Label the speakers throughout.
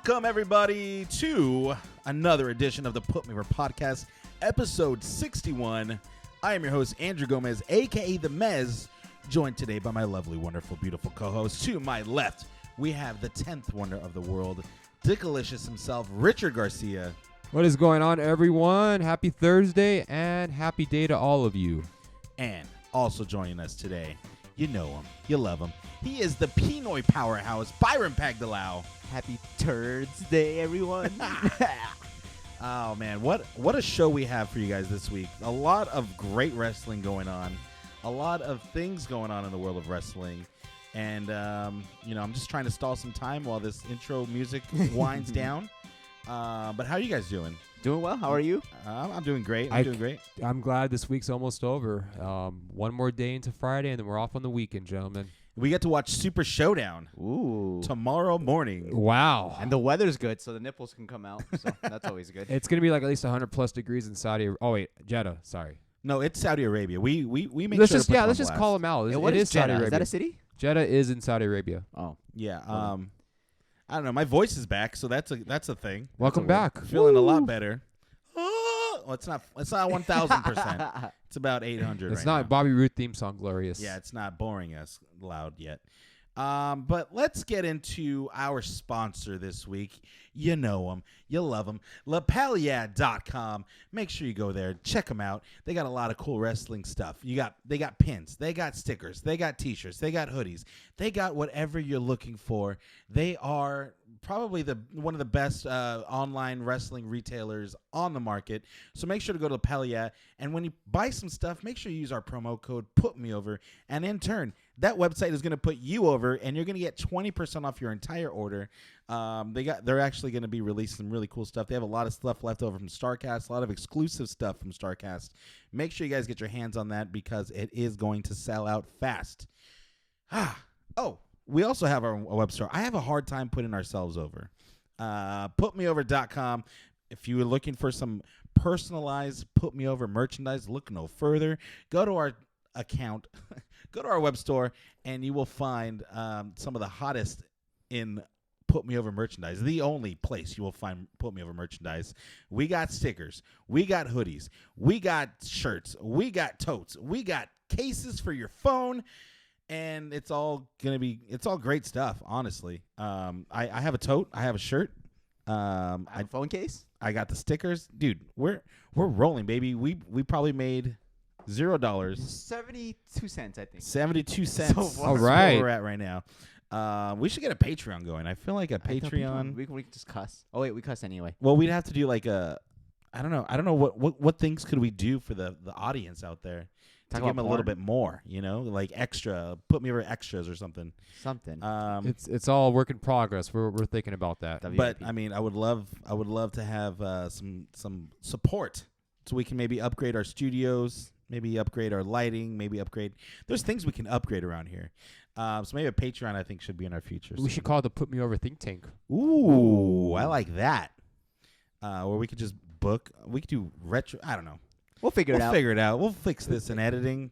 Speaker 1: Welcome, everybody, to another edition of the Put Me Over podcast, episode 61. I am your host, Andrew Gomez, a.k.a. The Mez, joined today by my lovely, wonderful, beautiful co-host. To my left, we have the 10th wonder of the world, Dickalicious himself, Richard Garcia.
Speaker 2: What is going on, everyone? Happy Thursday and happy day to all of you.
Speaker 1: And also joining us today, you know him, you love him. He is the Pinoy powerhouse, Byron Pagdalao.
Speaker 3: Happy Turds Day, everyone.
Speaker 1: Oh, man, what a show we have for you guys this week. A lot of great wrestling going on. A lot of things going on in the world of wrestling. And, I'm just trying to stall some time while this intro music winds down. But how are you guys doing?
Speaker 3: Doing well. How are you?
Speaker 1: I'm doing great.
Speaker 2: I'm glad this week's almost over. One more day into Friday, and then we're off on the weekend, gentlemen.
Speaker 1: We get to watch Supershow Down tomorrow morning.
Speaker 2: Wow.
Speaker 3: And the weather's good, so the nipples can come out. So that's always good.
Speaker 2: It's going to be like at least 100-plus degrees in Saudi Arabia. Oh, wait, Jeddah. Sorry.
Speaker 1: No, it's Saudi Arabia. We make
Speaker 2: let's
Speaker 1: sure
Speaker 2: just
Speaker 1: to put
Speaker 2: let's
Speaker 1: them
Speaker 2: just
Speaker 1: on
Speaker 2: call
Speaker 1: blast.
Speaker 2: them out.
Speaker 3: What
Speaker 2: It is Saudi
Speaker 3: Jeddah?
Speaker 2: Arabia.
Speaker 3: Is that a city?
Speaker 2: Jeddah is in Saudi Arabia.
Speaker 3: Oh.
Speaker 1: Yeah. I don't know. My voice is back, so that's a thing.
Speaker 2: Welcome back.
Speaker 1: Feeling a lot better. Well, it's not 1,000%. It's about 800.
Speaker 2: It's
Speaker 1: right
Speaker 2: not
Speaker 1: now.
Speaker 2: Bobby Roode theme song, Glorious.
Speaker 1: Yeah, it's not boring as loud yet. But let's get into our sponsor this week. You know them. You love them. LaPaliad.com. Make sure you go there. Check them out. They got a lot of cool wrestling stuff. They got pins. They got stickers. They got T-shirts. They got hoodies. They got whatever you're looking for. They are probably one of the best online wrestling retailers on the market. So make sure to go to LaPaliad. And when you buy some stuff, make sure you use our promo code PUTMEOVER. And in turn, that website is going to put you over, and you're going to get 20% off your entire order. They're actually going to be releasing some really cool stuff. They have a lot of stuff left over from StarCast, a lot of exclusive stuff from StarCast. Make sure you guys get your hands on that because it is going to sell out fast. We also have our web store. I have a hard time putting ourselves over. PutMeOver.com. If you were looking for some personalized Put Me Over merchandise, look no further. Go to our account. Go to our web store, and you will find some of the hottest in Put Me Over merchandise. The only place you will find Put Me Over merchandise. We got stickers. We got hoodies. We got shirts. We got totes. We got cases for your phone. And it's all great stuff, honestly. I have a tote. I have a shirt.
Speaker 3: A phone case?
Speaker 1: I got the stickers. Dude, we're rolling, baby. We probably made $0.
Speaker 3: 72 cents, I think.
Speaker 1: 72 cents.
Speaker 3: So
Speaker 2: all
Speaker 1: That's
Speaker 2: right.
Speaker 1: where we're at right now. We should get a Patreon going. I feel like a Patreon.
Speaker 3: We can just cuss. Oh, wait, we cuss anyway.
Speaker 1: Well, we'd have to do like I don't know what things could we do for the audience out there to
Speaker 3: Talk
Speaker 1: give them a
Speaker 3: about
Speaker 1: little
Speaker 3: porn?
Speaker 1: bit more, like extra. Put me over extras or something.
Speaker 3: Something.
Speaker 2: It's all work in progress. We're thinking about that.
Speaker 1: But
Speaker 3: WIP.
Speaker 1: I mean, I would love to have some support so we can maybe upgrade our studios, maybe upgrade our lighting, maybe upgrade. There's things we can upgrade around here. So maybe a Patreon I think should be in our future.
Speaker 2: We should call it the Put Me Over Think Tank.
Speaker 1: Ooh, I like that. Where we could just book. We could do retro. I don't know.
Speaker 3: We'll figure it out.
Speaker 1: Figure it out. We'll fix this in editing.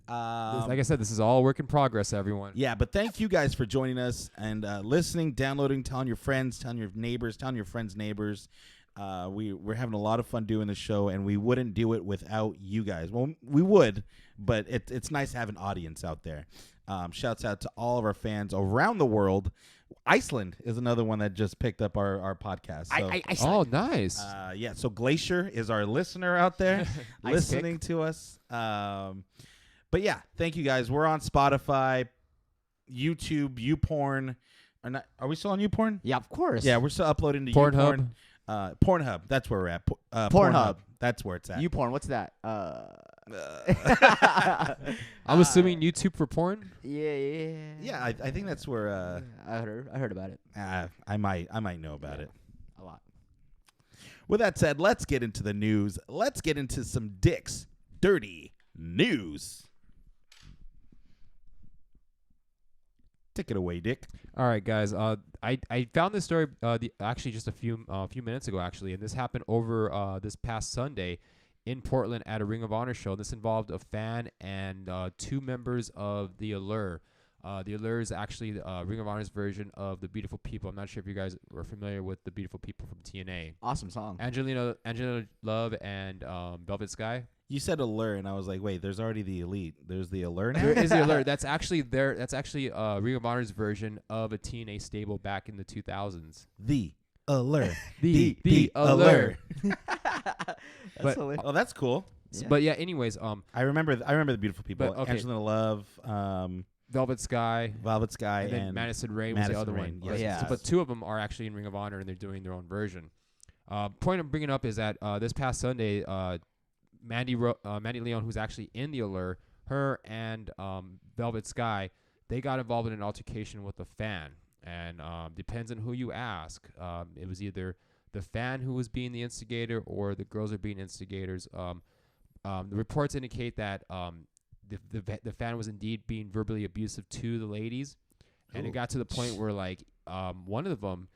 Speaker 2: Like I said, this is all work in progress, everyone.
Speaker 1: Yeah, but thank you guys for joining us and listening, downloading, telling your friends, telling your neighbors, telling your friends' neighbors. We're having a lot of fun doing the show, and we wouldn't do it without you guys. Well, we would, but it's nice to have an audience out there. Shouts out to all of our fans around the world. Iceland is another one that just picked up our podcast. So,
Speaker 2: Oh, nice.
Speaker 1: so Glacier is our listener out there listening to us. But yeah, thank you guys. We're on Spotify, YouTube, YouPorn. Are we still on YouPorn?
Speaker 3: Yeah, of course.
Speaker 1: Yeah, we're still uploading to
Speaker 2: Pornhub.
Speaker 1: YouPorn. Pornhub, that's where we're at.
Speaker 3: Pornhub.
Speaker 1: That's where it's at.
Speaker 3: YouPorn, what's that?
Speaker 2: I'm assuming YouTube for porn.
Speaker 1: Yeah, I think that's where.
Speaker 3: I heard about it.
Speaker 1: I might know about it.
Speaker 3: A lot.
Speaker 1: With that said, let's get into the news. Let's get into some Dick's Dirty News. Take it away, Dick.
Speaker 2: All right, guys. I found this story actually just a few minutes ago, actually, and this happened over this past Sunday in Portland at a Ring of Honor show. This involved a fan and two members of the Allure. The Allure is actually Ring of Honor's version of the Beautiful People. I'm not sure if you guys are familiar with the Beautiful People from TNA.
Speaker 3: Awesome song.
Speaker 2: Angelina Love and Velvet Sky.
Speaker 1: You said Allure, and I was like, wait, there's already the Elite. There's the Allure now?
Speaker 2: There is the Allure. That's actually Ring of Honor's version of a TNA stable back in the 2000s.
Speaker 1: The Allure.
Speaker 2: The Allure.
Speaker 3: That's hilarious.
Speaker 1: Oh, that's cool.
Speaker 3: Yeah.
Speaker 2: But yeah, anyways,
Speaker 1: I remember the Beautiful People.
Speaker 2: But, okay.
Speaker 1: Angelina Love,
Speaker 2: Velvet Sky,
Speaker 1: Velvet Sky,
Speaker 2: and then Madison Rain was the
Speaker 1: Madison
Speaker 2: other
Speaker 1: Rain,
Speaker 2: one.
Speaker 1: yes.
Speaker 2: So, but two of them are actually in Ring of Honor, and they're doing their own version. Point I'm bringing up is that this past Sunday, Mandy Leon, who's actually in the Allure, her and Velvet Sky, they got involved in an altercation with a fan. And depends on who you ask. It was either the fan who was being the instigator or the girls are being instigators. The reports indicate that the fan was indeed being verbally abusive to the ladies. And it got to the point where, like, one of them,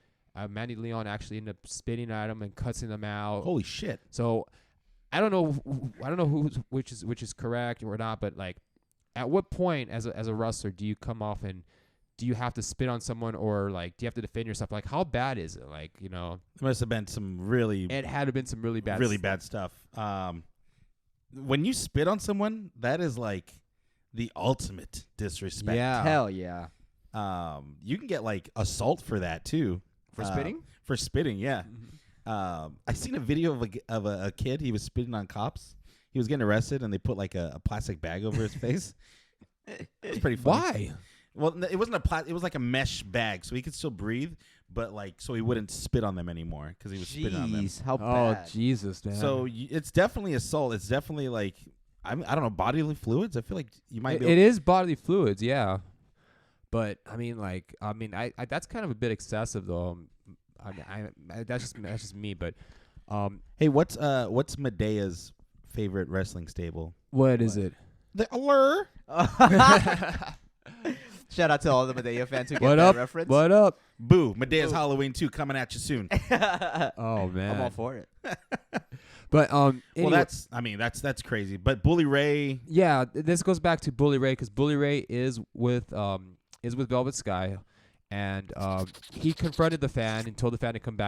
Speaker 2: Mandy Leon, actually ended up spitting at them and cussing them out.
Speaker 1: Holy shit.
Speaker 2: So I don't know which is correct or not, but like, at what point as a wrestler do you come off and do you have to spit on someone, or like do you have to defend yourself? Like, how bad is it? Like, you know,
Speaker 1: There must have been some really
Speaker 2: it had to have been some really bad
Speaker 1: bad stuff. When you spit on someone, that is like the ultimate disrespect.
Speaker 2: Yeah.
Speaker 3: Hell yeah.
Speaker 1: You can get like assault for that too.
Speaker 2: For spitting?
Speaker 1: For spitting, yeah. I seen a video of a kid. He was spitting on cops. He was getting arrested, and they put like a plastic bag over his face. It's pretty funny.
Speaker 2: Why?
Speaker 1: Well, it wasn't it was like a mesh bag, so he could still breathe, but like so he wouldn't spit on them anymore because he was spitting on them.
Speaker 3: Jeez, how
Speaker 2: Oh,
Speaker 3: bad.
Speaker 2: Jesus, man.
Speaker 1: So it's definitely assault. It's definitely like I don't know, bodily fluids. I feel like you might be.
Speaker 2: It is bodily fluids, yeah. But I mean, I that's kind of a bit excessive, though. That's just me. But
Speaker 1: Hey, what's Medea's favorite wrestling stable?
Speaker 2: what is it?
Speaker 1: The Allure.
Speaker 3: Shout out to all the Medea fans who get
Speaker 2: What
Speaker 3: that
Speaker 2: up?
Speaker 3: reference.
Speaker 2: What up?
Speaker 1: Boo! Medea's Halloween 2 coming at you soon.
Speaker 2: Oh man,
Speaker 3: I'm all for it.
Speaker 2: But
Speaker 1: Well,
Speaker 2: anyway,
Speaker 1: that's crazy. But Bully Ray.
Speaker 2: yeah, this goes back to Bully Ray because Bully Ray is with Velvet Sky, and he confronted the fan and told the fan to come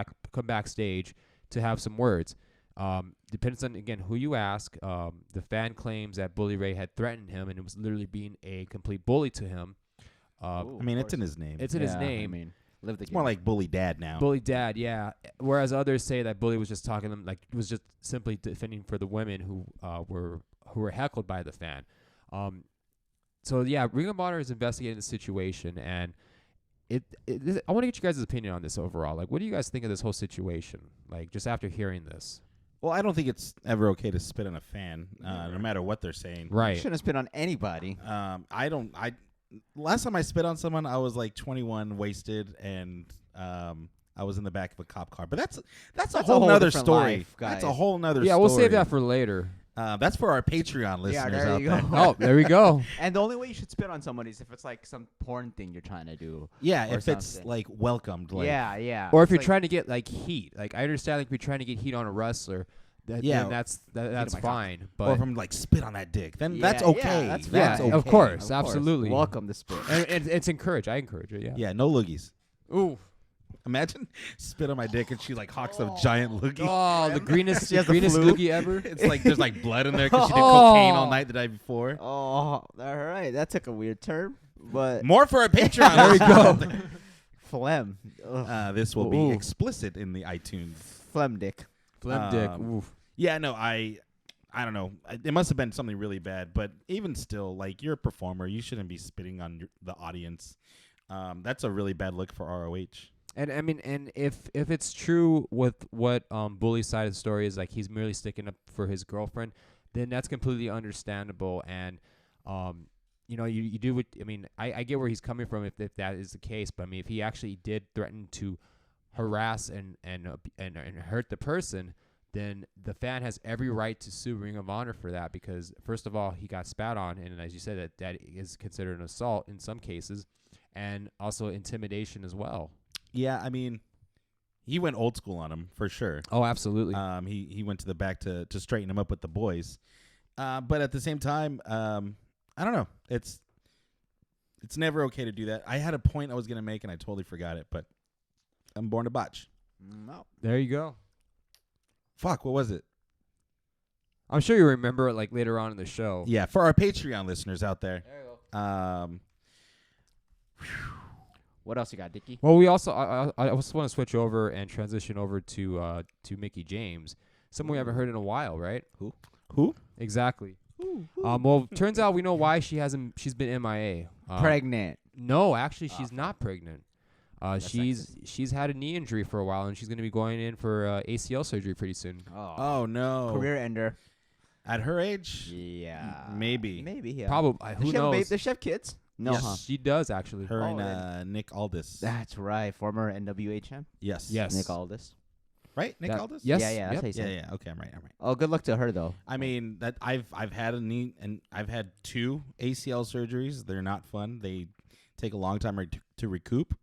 Speaker 2: backstage to have some words. Depends on again who you ask. The fan claims that Bully Ray had threatened him and it was literally being a complete bully to him.
Speaker 3: Ooh,
Speaker 1: I mean,
Speaker 3: of
Speaker 1: it's in
Speaker 3: course.
Speaker 1: his name.
Speaker 2: It's in his name.
Speaker 3: I mean, live the
Speaker 1: It's
Speaker 3: game.
Speaker 1: more like Bully Dad now.
Speaker 2: Bully Dad, yeah. Whereas others say that Bully was just talking to them, like was just simply defending for the women who were heckled by the fan. So yeah, Ring of Honor is investigating the situation, and I want to get you guys' opinion on this overall. Like, what do you guys think of this whole situation? Like, just after hearing this,
Speaker 1: Well, I don't think it's ever okay to spit on a fan, no matter what they're saying.
Speaker 3: You
Speaker 2: right?
Speaker 3: shouldn't spit on anybody.
Speaker 1: Last time I spit on someone, I was like 21, wasted, and I was in the back of a cop car. But that's a whole nother
Speaker 3: different
Speaker 1: story.
Speaker 3: life, guys.
Speaker 1: That's a whole nother story.
Speaker 2: Yeah, we'll save that for later.
Speaker 1: That's for our Patreon listeners
Speaker 3: there
Speaker 1: out
Speaker 3: you
Speaker 1: there.
Speaker 3: go.
Speaker 2: Oh, there we go.
Speaker 3: And the only way you should spit on someone is if it's like some porn thing you're trying to do.
Speaker 1: Yeah,
Speaker 3: or
Speaker 1: if it's
Speaker 3: something.
Speaker 1: like welcomed. Like,
Speaker 3: yeah.
Speaker 2: Or if
Speaker 3: It's
Speaker 2: you're
Speaker 3: like-
Speaker 2: trying to get like heat, like I understand, like if you're trying to get heat on a wrestler, then that's
Speaker 3: my cock.
Speaker 2: fine.
Speaker 1: or if
Speaker 2: But
Speaker 1: I'm like spit on that dick, then
Speaker 3: Yeah,
Speaker 1: that's
Speaker 3: yeah,
Speaker 1: okay.
Speaker 3: that's
Speaker 1: That's
Speaker 3: fine.
Speaker 1: okay.
Speaker 2: of course,
Speaker 3: Of course.
Speaker 2: absolutely.
Speaker 3: Welcome to spit.
Speaker 2: And it's encouraged. I encourage it. Yeah.
Speaker 1: Yeah, no loogies.
Speaker 2: Ooh.
Speaker 1: Imagine spit on my dick and she like hawks a giant loogie.
Speaker 2: Oh, the greenest,
Speaker 3: She has the
Speaker 2: greenest
Speaker 3: flu.
Speaker 2: loogie ever.
Speaker 1: It's like there's like blood in there because she did
Speaker 2: Oh.
Speaker 1: cocaine all night the night before.
Speaker 3: Oh, all right. That took a weird turn, but
Speaker 1: More for our Patreon.
Speaker 2: There we go.
Speaker 3: phlegm. Ugh.
Speaker 1: This will be
Speaker 2: Ooh.
Speaker 1: explicit in the iTunes.
Speaker 3: Phlegm dick.
Speaker 2: Phlegm dick.
Speaker 1: Um,
Speaker 2: Oof.
Speaker 1: Yeah, no, I don't know. It must have been something really bad, but even still, like you're a performer, you shouldn't be spitting on the audience. That's a really bad look for ROH.
Speaker 2: And I mean, and if it's true with what Bully's side of the story is, like he's merely sticking up for his girlfriend, then that's completely understandable. And you know, you do what I mean. I get where he's coming from if that is the case. But I mean, if he actually did threaten to harass and hurt the person, then the fan has every right to sue Ring of Honor for that, because first of all, he got spat on, and as you said, that is considered an assault in some cases, and also intimidation as well.
Speaker 1: Yeah, I mean, he went old school on him for sure.
Speaker 2: Oh, absolutely.
Speaker 1: He went to the back to straighten him up with the boys. But at the same time, I don't know. It's It's never okay to do that. I had a point I was gonna make and I totally forgot it, but I'm born to botch.
Speaker 3: No.
Speaker 2: There you go.
Speaker 1: Fuck, what was it?
Speaker 2: I'm sure you remember it like later on in the show.
Speaker 1: Yeah, for our Patreon listeners out there.
Speaker 3: There you go. What else you got, Dickie?
Speaker 2: Well, we also I also want to switch over and transition over to Mickey James, someone we haven't heard in a while, right?
Speaker 1: Who?
Speaker 2: Exactly. Well, turns out we know why she's been MIA.
Speaker 3: Pregnant.
Speaker 2: No, actually, she's not pregnant.
Speaker 3: That's
Speaker 2: She's had a knee injury for a while, and she's going to be going in for ACL surgery pretty soon.
Speaker 1: Oh no.
Speaker 3: Career ender.
Speaker 1: At her age?
Speaker 3: Yeah.
Speaker 1: Maybe.
Speaker 3: Maybe, yeah.
Speaker 2: Probably. Who knows?
Speaker 3: Does she have kids? No,
Speaker 1: Yes.
Speaker 3: huh?
Speaker 2: She does actually.
Speaker 1: Her
Speaker 3: Oh,
Speaker 1: and Nick Aldis.
Speaker 3: That's right. Former NWA champ.
Speaker 1: Yes.
Speaker 2: Yes.
Speaker 3: Nick Aldis.
Speaker 1: Right? Nick
Speaker 2: That-
Speaker 1: Aldis?
Speaker 2: Yes.
Speaker 3: Yeah, yeah. That's
Speaker 2: Yep.
Speaker 3: how you say
Speaker 1: Yeah,
Speaker 3: it.
Speaker 1: yeah. Okay, I'm right.
Speaker 3: Oh, good luck to her, though.
Speaker 1: I mean, that I've had a knee and I've had 2 ACL surgeries. They're not fun. They take a long time to recoup.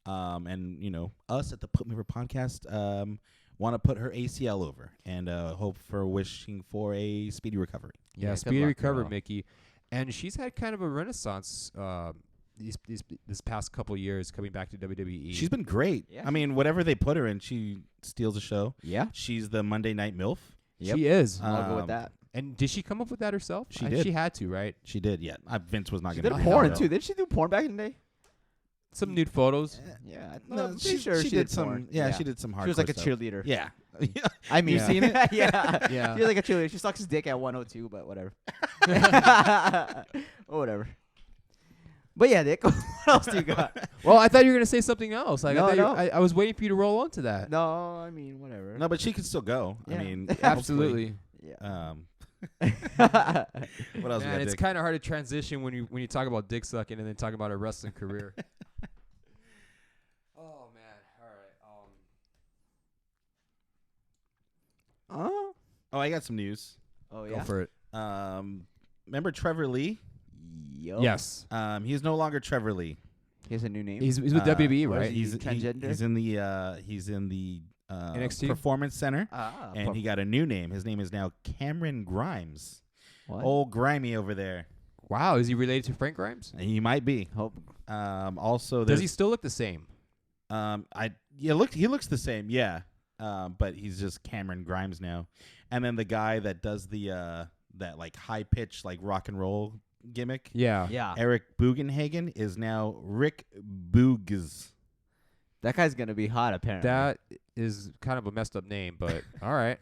Speaker 1: And you know, us at the Put Me Over podcast want to put her ACL over and wishing for a speedy recovery.
Speaker 2: Yeah,
Speaker 3: good
Speaker 2: speedy
Speaker 3: luck,
Speaker 2: recovery,
Speaker 3: girl.
Speaker 2: Mickey. And she's had kind of a renaissance this past couple years coming back to WWE.
Speaker 1: She's been great.
Speaker 3: Yeah.
Speaker 1: I mean, whatever they put her in, she steals the show.
Speaker 3: Yeah.
Speaker 1: She's the Monday Night MILF.
Speaker 3: Yep.
Speaker 2: She is.
Speaker 3: I'll go
Speaker 1: Um,
Speaker 3: with that.
Speaker 2: And did she come up with that herself?
Speaker 1: She did.
Speaker 2: She had to, right?
Speaker 1: She did, yeah. Vince was not
Speaker 3: She
Speaker 1: going
Speaker 3: did
Speaker 1: to
Speaker 3: porn, too. Didn't she do porn back in the day?
Speaker 2: Some nude photos.
Speaker 3: Yeah.
Speaker 1: No,
Speaker 3: I'm pretty sure
Speaker 1: she did some.
Speaker 3: porn.
Speaker 1: Yeah, she did some hardcore
Speaker 3: She was like a
Speaker 1: stuff.
Speaker 3: cheerleader.
Speaker 1: Yeah.
Speaker 3: I mean,
Speaker 1: You seen it?
Speaker 3: yeah.
Speaker 2: Yeah.
Speaker 3: She was like a cheerleader. She sucks his dick at 102, but whatever. Or whatever. But yeah, Nick, what else do you got?
Speaker 2: Well, I thought you were gonna say something else. Like
Speaker 3: No,
Speaker 2: I thought
Speaker 3: no.
Speaker 2: I was waiting for you to roll on to that.
Speaker 3: No, I mean, whatever.
Speaker 1: No, but she could still go. I
Speaker 3: Yeah.
Speaker 1: mean,
Speaker 2: Absolutely.
Speaker 3: Yeah.
Speaker 1: What else? we
Speaker 2: Man,
Speaker 1: got,
Speaker 2: it's
Speaker 1: Dick?
Speaker 2: kind of hard to transition when you talk about dick sucking and then talk about a wrestling career. Oh man! All right.
Speaker 1: Oh, I got some news.
Speaker 3: Oh,
Speaker 2: Go
Speaker 3: yeah?
Speaker 2: for it.
Speaker 1: Remember Trevor Lee?
Speaker 3: Yo.
Speaker 2: Yes.
Speaker 1: He's no longer Trevor Lee.
Speaker 3: He has a new name.
Speaker 2: He's with WWE,
Speaker 3: what is
Speaker 2: right?
Speaker 3: he? Transgender?
Speaker 1: He's in the
Speaker 2: NXT?
Speaker 1: Performance Center,
Speaker 3: Ah.
Speaker 1: and he got a new name. His name is now Cameron Grimes.
Speaker 3: What?
Speaker 1: Old Grimy over there.
Speaker 2: Wow. Is he related to Frank Grimes?
Speaker 1: He might be.
Speaker 3: Hope.
Speaker 1: Also,
Speaker 2: Does
Speaker 1: there's
Speaker 2: he still look the same?
Speaker 1: he looks the same, yeah. But he's just Cameron Grimes now. And then the guy that does the that like high pitched like rock and roll gimmick,
Speaker 2: Yeah.
Speaker 3: Yeah.
Speaker 1: Eric Bugenhagen, is now Rick Boogs.
Speaker 3: That guy's going to be hot, apparently.
Speaker 2: That is kind of a messed up name, but all right.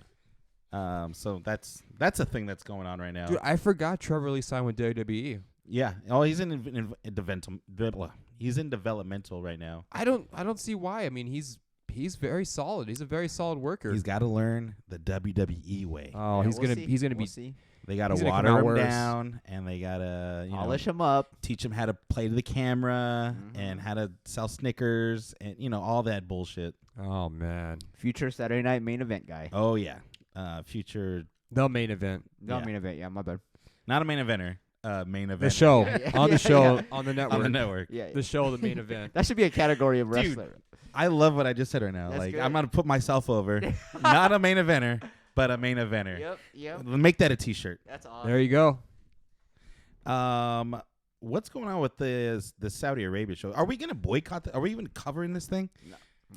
Speaker 1: So that's a thing that's going on right now.
Speaker 2: Dude, I forgot Trevor Lee signed with WWE.
Speaker 1: Yeah. Oh, he's in developmental right now.
Speaker 2: I don't see why. I mean, he's very solid. He's a very solid worker.
Speaker 1: He's got to learn the WWE way.
Speaker 2: Oh,
Speaker 3: Yeah,
Speaker 2: he's
Speaker 3: we'll
Speaker 2: gonna
Speaker 3: see.
Speaker 2: he's gonna
Speaker 3: We'll
Speaker 2: be.
Speaker 3: see.
Speaker 1: They got to
Speaker 2: he's gonna come
Speaker 1: water
Speaker 2: out
Speaker 1: him
Speaker 2: worse.
Speaker 1: down, and they got to
Speaker 3: Polish him up.
Speaker 1: teach him how to play to the camera
Speaker 3: Mhm.
Speaker 1: and how to sell Snickers and all that bullshit.
Speaker 2: Oh man,
Speaker 3: Future Saturday Night main event guy.
Speaker 1: Oh yeah, future,
Speaker 2: the main event,
Speaker 3: No,
Speaker 1: yeah.
Speaker 3: main event. Yeah, my bad.
Speaker 1: not a main eventer, main event.
Speaker 2: the show
Speaker 3: Yeah, yeah,
Speaker 2: on
Speaker 3: yeah,
Speaker 2: the show
Speaker 3: yeah.
Speaker 2: on the network.
Speaker 1: on the network.
Speaker 3: Yeah.
Speaker 2: The show, the main event.
Speaker 3: That should be a category of
Speaker 1: Dude.
Speaker 3: wrestler.
Speaker 1: I love what I just said right now.
Speaker 3: That's
Speaker 1: Like
Speaker 3: good.
Speaker 1: I'm gonna put myself over, not a main eventer, but a main eventer.
Speaker 3: Yep.
Speaker 1: Make that a T-shirt.
Speaker 3: That's awesome.
Speaker 2: There you go.
Speaker 1: What's going on with the Saudi Arabia show? Are we gonna boycott? Are we even covering this thing?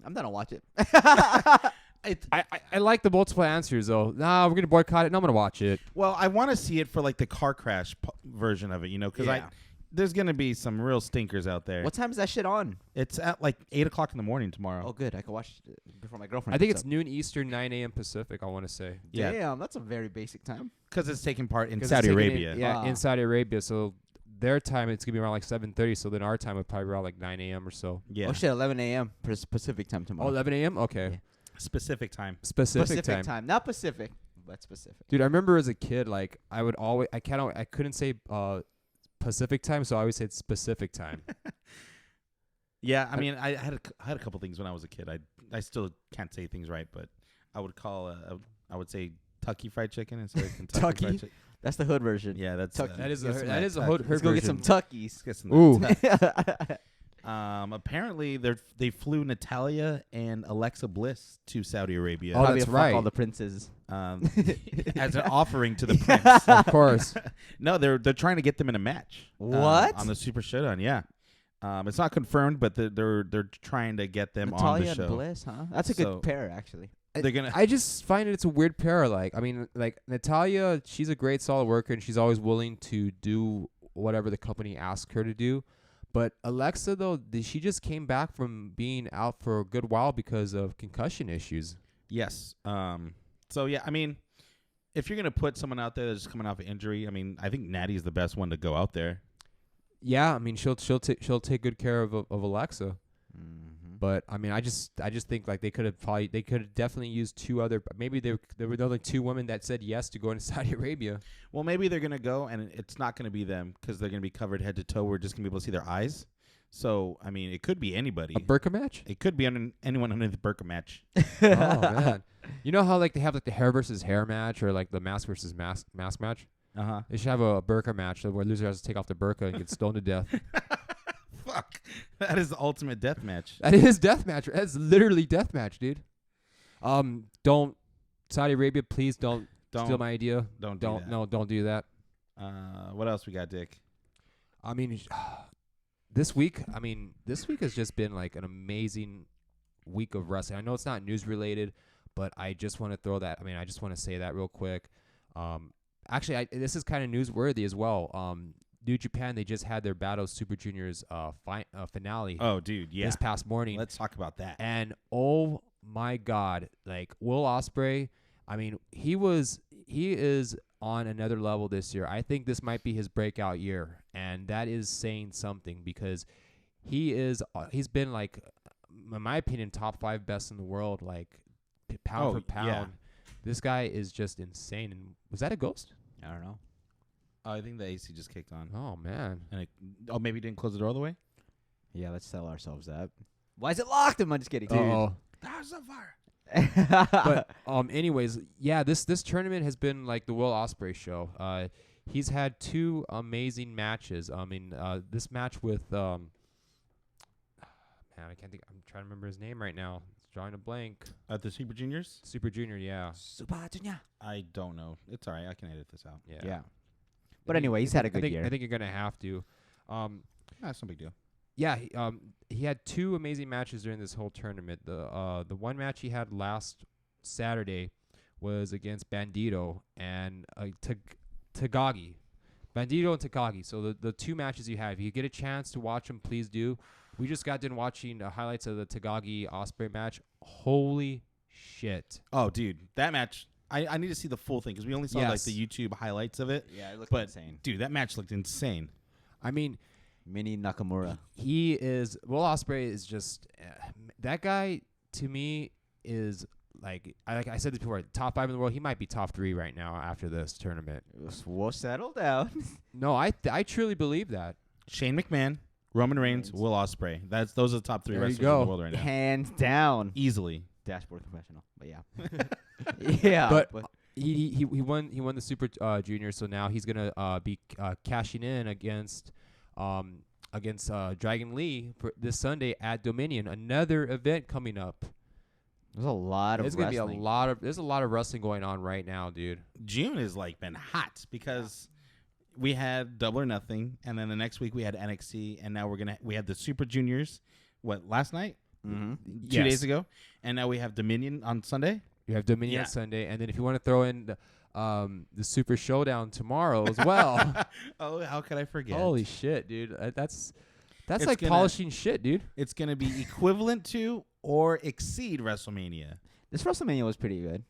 Speaker 3: I'm gonna watch it.
Speaker 2: I like the multiple answers though. Nah, we're gonna boycott it. And I'm gonna watch it.
Speaker 1: Well, I want to see it for like the car crash version of it, because
Speaker 3: Yeah.
Speaker 1: there's gonna be some real stinkers out there.
Speaker 3: What time is that shit on?
Speaker 1: It's at like 8:00 in the morning tomorrow.
Speaker 3: Oh, good. I can watch it before my girlfriend.
Speaker 2: I think
Speaker 3: gets
Speaker 2: it's noon Eastern, 9 a.m. Pacific. I want to say.
Speaker 1: Yeah,
Speaker 3: Damn, that's a very basic time.
Speaker 1: because it's taking part in
Speaker 2: 'Cause
Speaker 1: Saudi
Speaker 2: it's taken
Speaker 1: Arabia.
Speaker 2: yeah,
Speaker 3: Ah.
Speaker 2: in Saudi Arabia. So their time it's gonna be around like 7:30. So then our time would probably be around like 9 a.m. or so.
Speaker 1: Yeah,
Speaker 3: Oh shit, 11 a.m. Pacific time
Speaker 2: Oh,
Speaker 3: tomorrow.
Speaker 2: 11 a.m. Okay,
Speaker 3: Yeah.
Speaker 1: specific time.
Speaker 2: specific time.
Speaker 3: Not Pacific, but specific.
Speaker 2: Dude, I remember as a kid, like I would always, I couldn't say Pacific time, so I always said specific time.
Speaker 1: Yeah, I mean, I had a couple things when I was a kid. I still can't say things right, but I would call I would say Tucky Fried Chicken instead of Kentucky
Speaker 2: Tucky?
Speaker 1: Fried Chicken.
Speaker 3: That's the hood version.
Speaker 1: Yeah, that's
Speaker 3: Tucky.
Speaker 2: That is
Speaker 1: get
Speaker 2: a
Speaker 1: some
Speaker 2: that is a
Speaker 1: Tucky.
Speaker 2: hood
Speaker 3: Let's go get
Speaker 2: version.
Speaker 3: some Tuckies.
Speaker 1: Get some
Speaker 2: Ooh.
Speaker 1: Tucky. Apparently they flew Natalia and Alexa Bliss to Saudi Arabia.
Speaker 2: Oh,
Speaker 3: Probably
Speaker 2: that's
Speaker 3: fuck
Speaker 2: right.
Speaker 3: all the princes.
Speaker 1: As an offering to the prince.
Speaker 2: Of course.
Speaker 1: No, they're trying to get them in a match.
Speaker 3: What?
Speaker 1: On the Super Showdown? Yeah. It's not confirmed, but they're trying to get them on the
Speaker 3: Natalia
Speaker 1: show.
Speaker 3: and Bliss, huh? That's a good pair, actually.
Speaker 1: They're gonna.
Speaker 2: I just find it's a weird pair. Like, I mean, like Natalia, she's a great solid worker, and she's always willing to do whatever the company asks her to do. But Alexa, though, she just came back from being out for a good while because of concussion issues.
Speaker 1: Yes. So yeah, I mean, if you're gonna put someone out there that's coming off an injury, I mean, I think Natty's the best one to go out there.
Speaker 2: Yeah, I mean, she'll take good care of Alexa.
Speaker 3: Mm-hmm.
Speaker 2: But I mean, I just think like they could have definitely used two other. Maybe there were only two women that said yes to going to Saudi Arabia.
Speaker 1: Well, maybe they're gonna go, and it's not gonna be them because they're gonna be covered head to toe. We're just gonna be able to see their eyes. So I mean, it could be anybody.
Speaker 2: A burqa match?
Speaker 1: It could be anyone under the burqa match.
Speaker 2: Oh man, you know how like they have like the hair versus hair match or like the mask versus mask match? They should have a burqa match where loser has to take off the burqa and get stoned to death.
Speaker 1: Fuck, that is the ultimate death match.
Speaker 2: That is death match. That's literally death match, dude. Don't Saudi Arabia, please don't steal my idea.
Speaker 1: Don't
Speaker 2: do that.
Speaker 1: What else we got, Dick?
Speaker 2: I mean, this week has just been like an amazing week of wrestling. I know it's not news related, but I just want to throw that. I mean, I just want to say that real quick. Actually, this is kind of newsworthy as well. New Japan, they just had their Battle Super Juniors finale.
Speaker 1: Oh, dude, yeah.
Speaker 2: This past morning.
Speaker 1: Let's talk about that.
Speaker 2: And oh my God, like Will Ospreay, I mean, he is on another level this year. I think this might be his breakout year, and that is saying something because he's been like, in my opinion, top 5 best in the world, like pound for pound.
Speaker 1: Yeah.
Speaker 2: This guy is just insane. And was that a ghost?
Speaker 3: I don't know.
Speaker 1: I think the AC just kicked on.
Speaker 2: Oh man.
Speaker 1: And maybe it didn't close the door all the way?
Speaker 3: Yeah, let's tell ourselves that. Why is it locked? I'm just kidding.
Speaker 2: Dude.
Speaker 3: Oh.
Speaker 1: The house on fire.
Speaker 2: But anyways, yeah, this tournament has been like the Will Ospreay show. He's had 2 amazing matches. I mean, this match with man, I can't think. I'm trying to remember his name right now. It's drawing a blank.
Speaker 1: At the Super Juniors?
Speaker 2: Super Junior, yeah.
Speaker 3: Super Junior.
Speaker 1: I don't know. It's all right. I can edit this out.
Speaker 3: Yeah. But anyway, he's had a good year.
Speaker 2: I think you're gonna have to.
Speaker 1: That's no big deal.
Speaker 2: Yeah, he had 2 amazing matches during this whole tournament. The one match he had last Saturday was against Bandito and Takagi. Bandito and Takagi. So the 2 matches you have, if you get a chance to watch them, please do. We just got done watching the highlights of the Takagi Ospreay match. Holy shit!
Speaker 1: Oh, dude, that match. I need to see the full thing because we only saw like the YouTube highlights of it.
Speaker 3: Yeah, it looked insane.
Speaker 1: Dude, that match looked insane.
Speaker 2: I mean,
Speaker 3: Mini Nakamura.
Speaker 2: Will Ospreay is just that guy to me is like I said this before, top 5 in the world. He might be top 3 right now after this tournament.
Speaker 3: We'll settle down.
Speaker 2: No, I truly believe that.
Speaker 1: Shane McMahon, Roman Reigns, Will Ospreay. Those are the top 3
Speaker 2: There you
Speaker 1: wrestlers
Speaker 2: go.
Speaker 1: in the world right now.
Speaker 3: Hands down.
Speaker 1: Easily.
Speaker 3: Dashboard professional. But yeah. Yeah.
Speaker 2: But he won the Super Junior, so now he's gonna be cashing in against Dragon Lee for this Sunday at Dominion. Another event coming up.
Speaker 3: There's a lot of
Speaker 2: There's
Speaker 3: wrestling.
Speaker 2: gonna be there's a lot of wrestling going on right now, dude.
Speaker 1: June has like been hot because we had Double or Nothing, and then the next week we had NXT, and now we had the Super Juniors. What, last night?
Speaker 3: Mm-hmm.
Speaker 1: 2 days ago, and now we have Dominion on Sunday.
Speaker 2: You have Dominion on Sunday, and then if you want to throw in the Super Showdown tomorrow as well.
Speaker 1: Oh, how could I forget?
Speaker 2: Holy shit, dude! That's
Speaker 1: It's
Speaker 2: like polishing shit, dude.
Speaker 1: It's gonna be equivalent to or exceed WrestleMania.
Speaker 3: This WrestleMania was pretty good.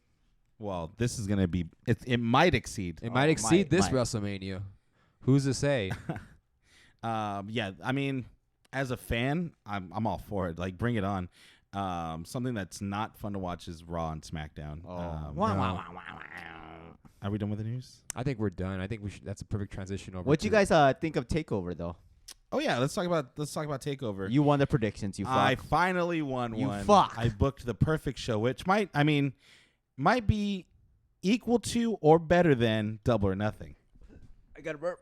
Speaker 1: Well, this is gonna be. It might exceed.
Speaker 2: It might exceed this
Speaker 3: might.
Speaker 2: WrestleMania. Who's to say?
Speaker 1: Yeah, I mean, as a fan, I'm all for it. Like, bring it on. Something that's not fun to watch is Raw and SmackDown. Are we done with the news?
Speaker 2: I think we're done. I think we should. That's a perfect transition over.
Speaker 3: What you guys think of TakeOver though?
Speaker 1: Oh yeah, let's talk about Takeover.
Speaker 3: You won the predictions. You fuck.
Speaker 1: I finally won
Speaker 3: You
Speaker 1: one.
Speaker 3: fuck.
Speaker 1: I booked the perfect show, which might be equal to or better than Double or Nothing.
Speaker 3: I got a burp.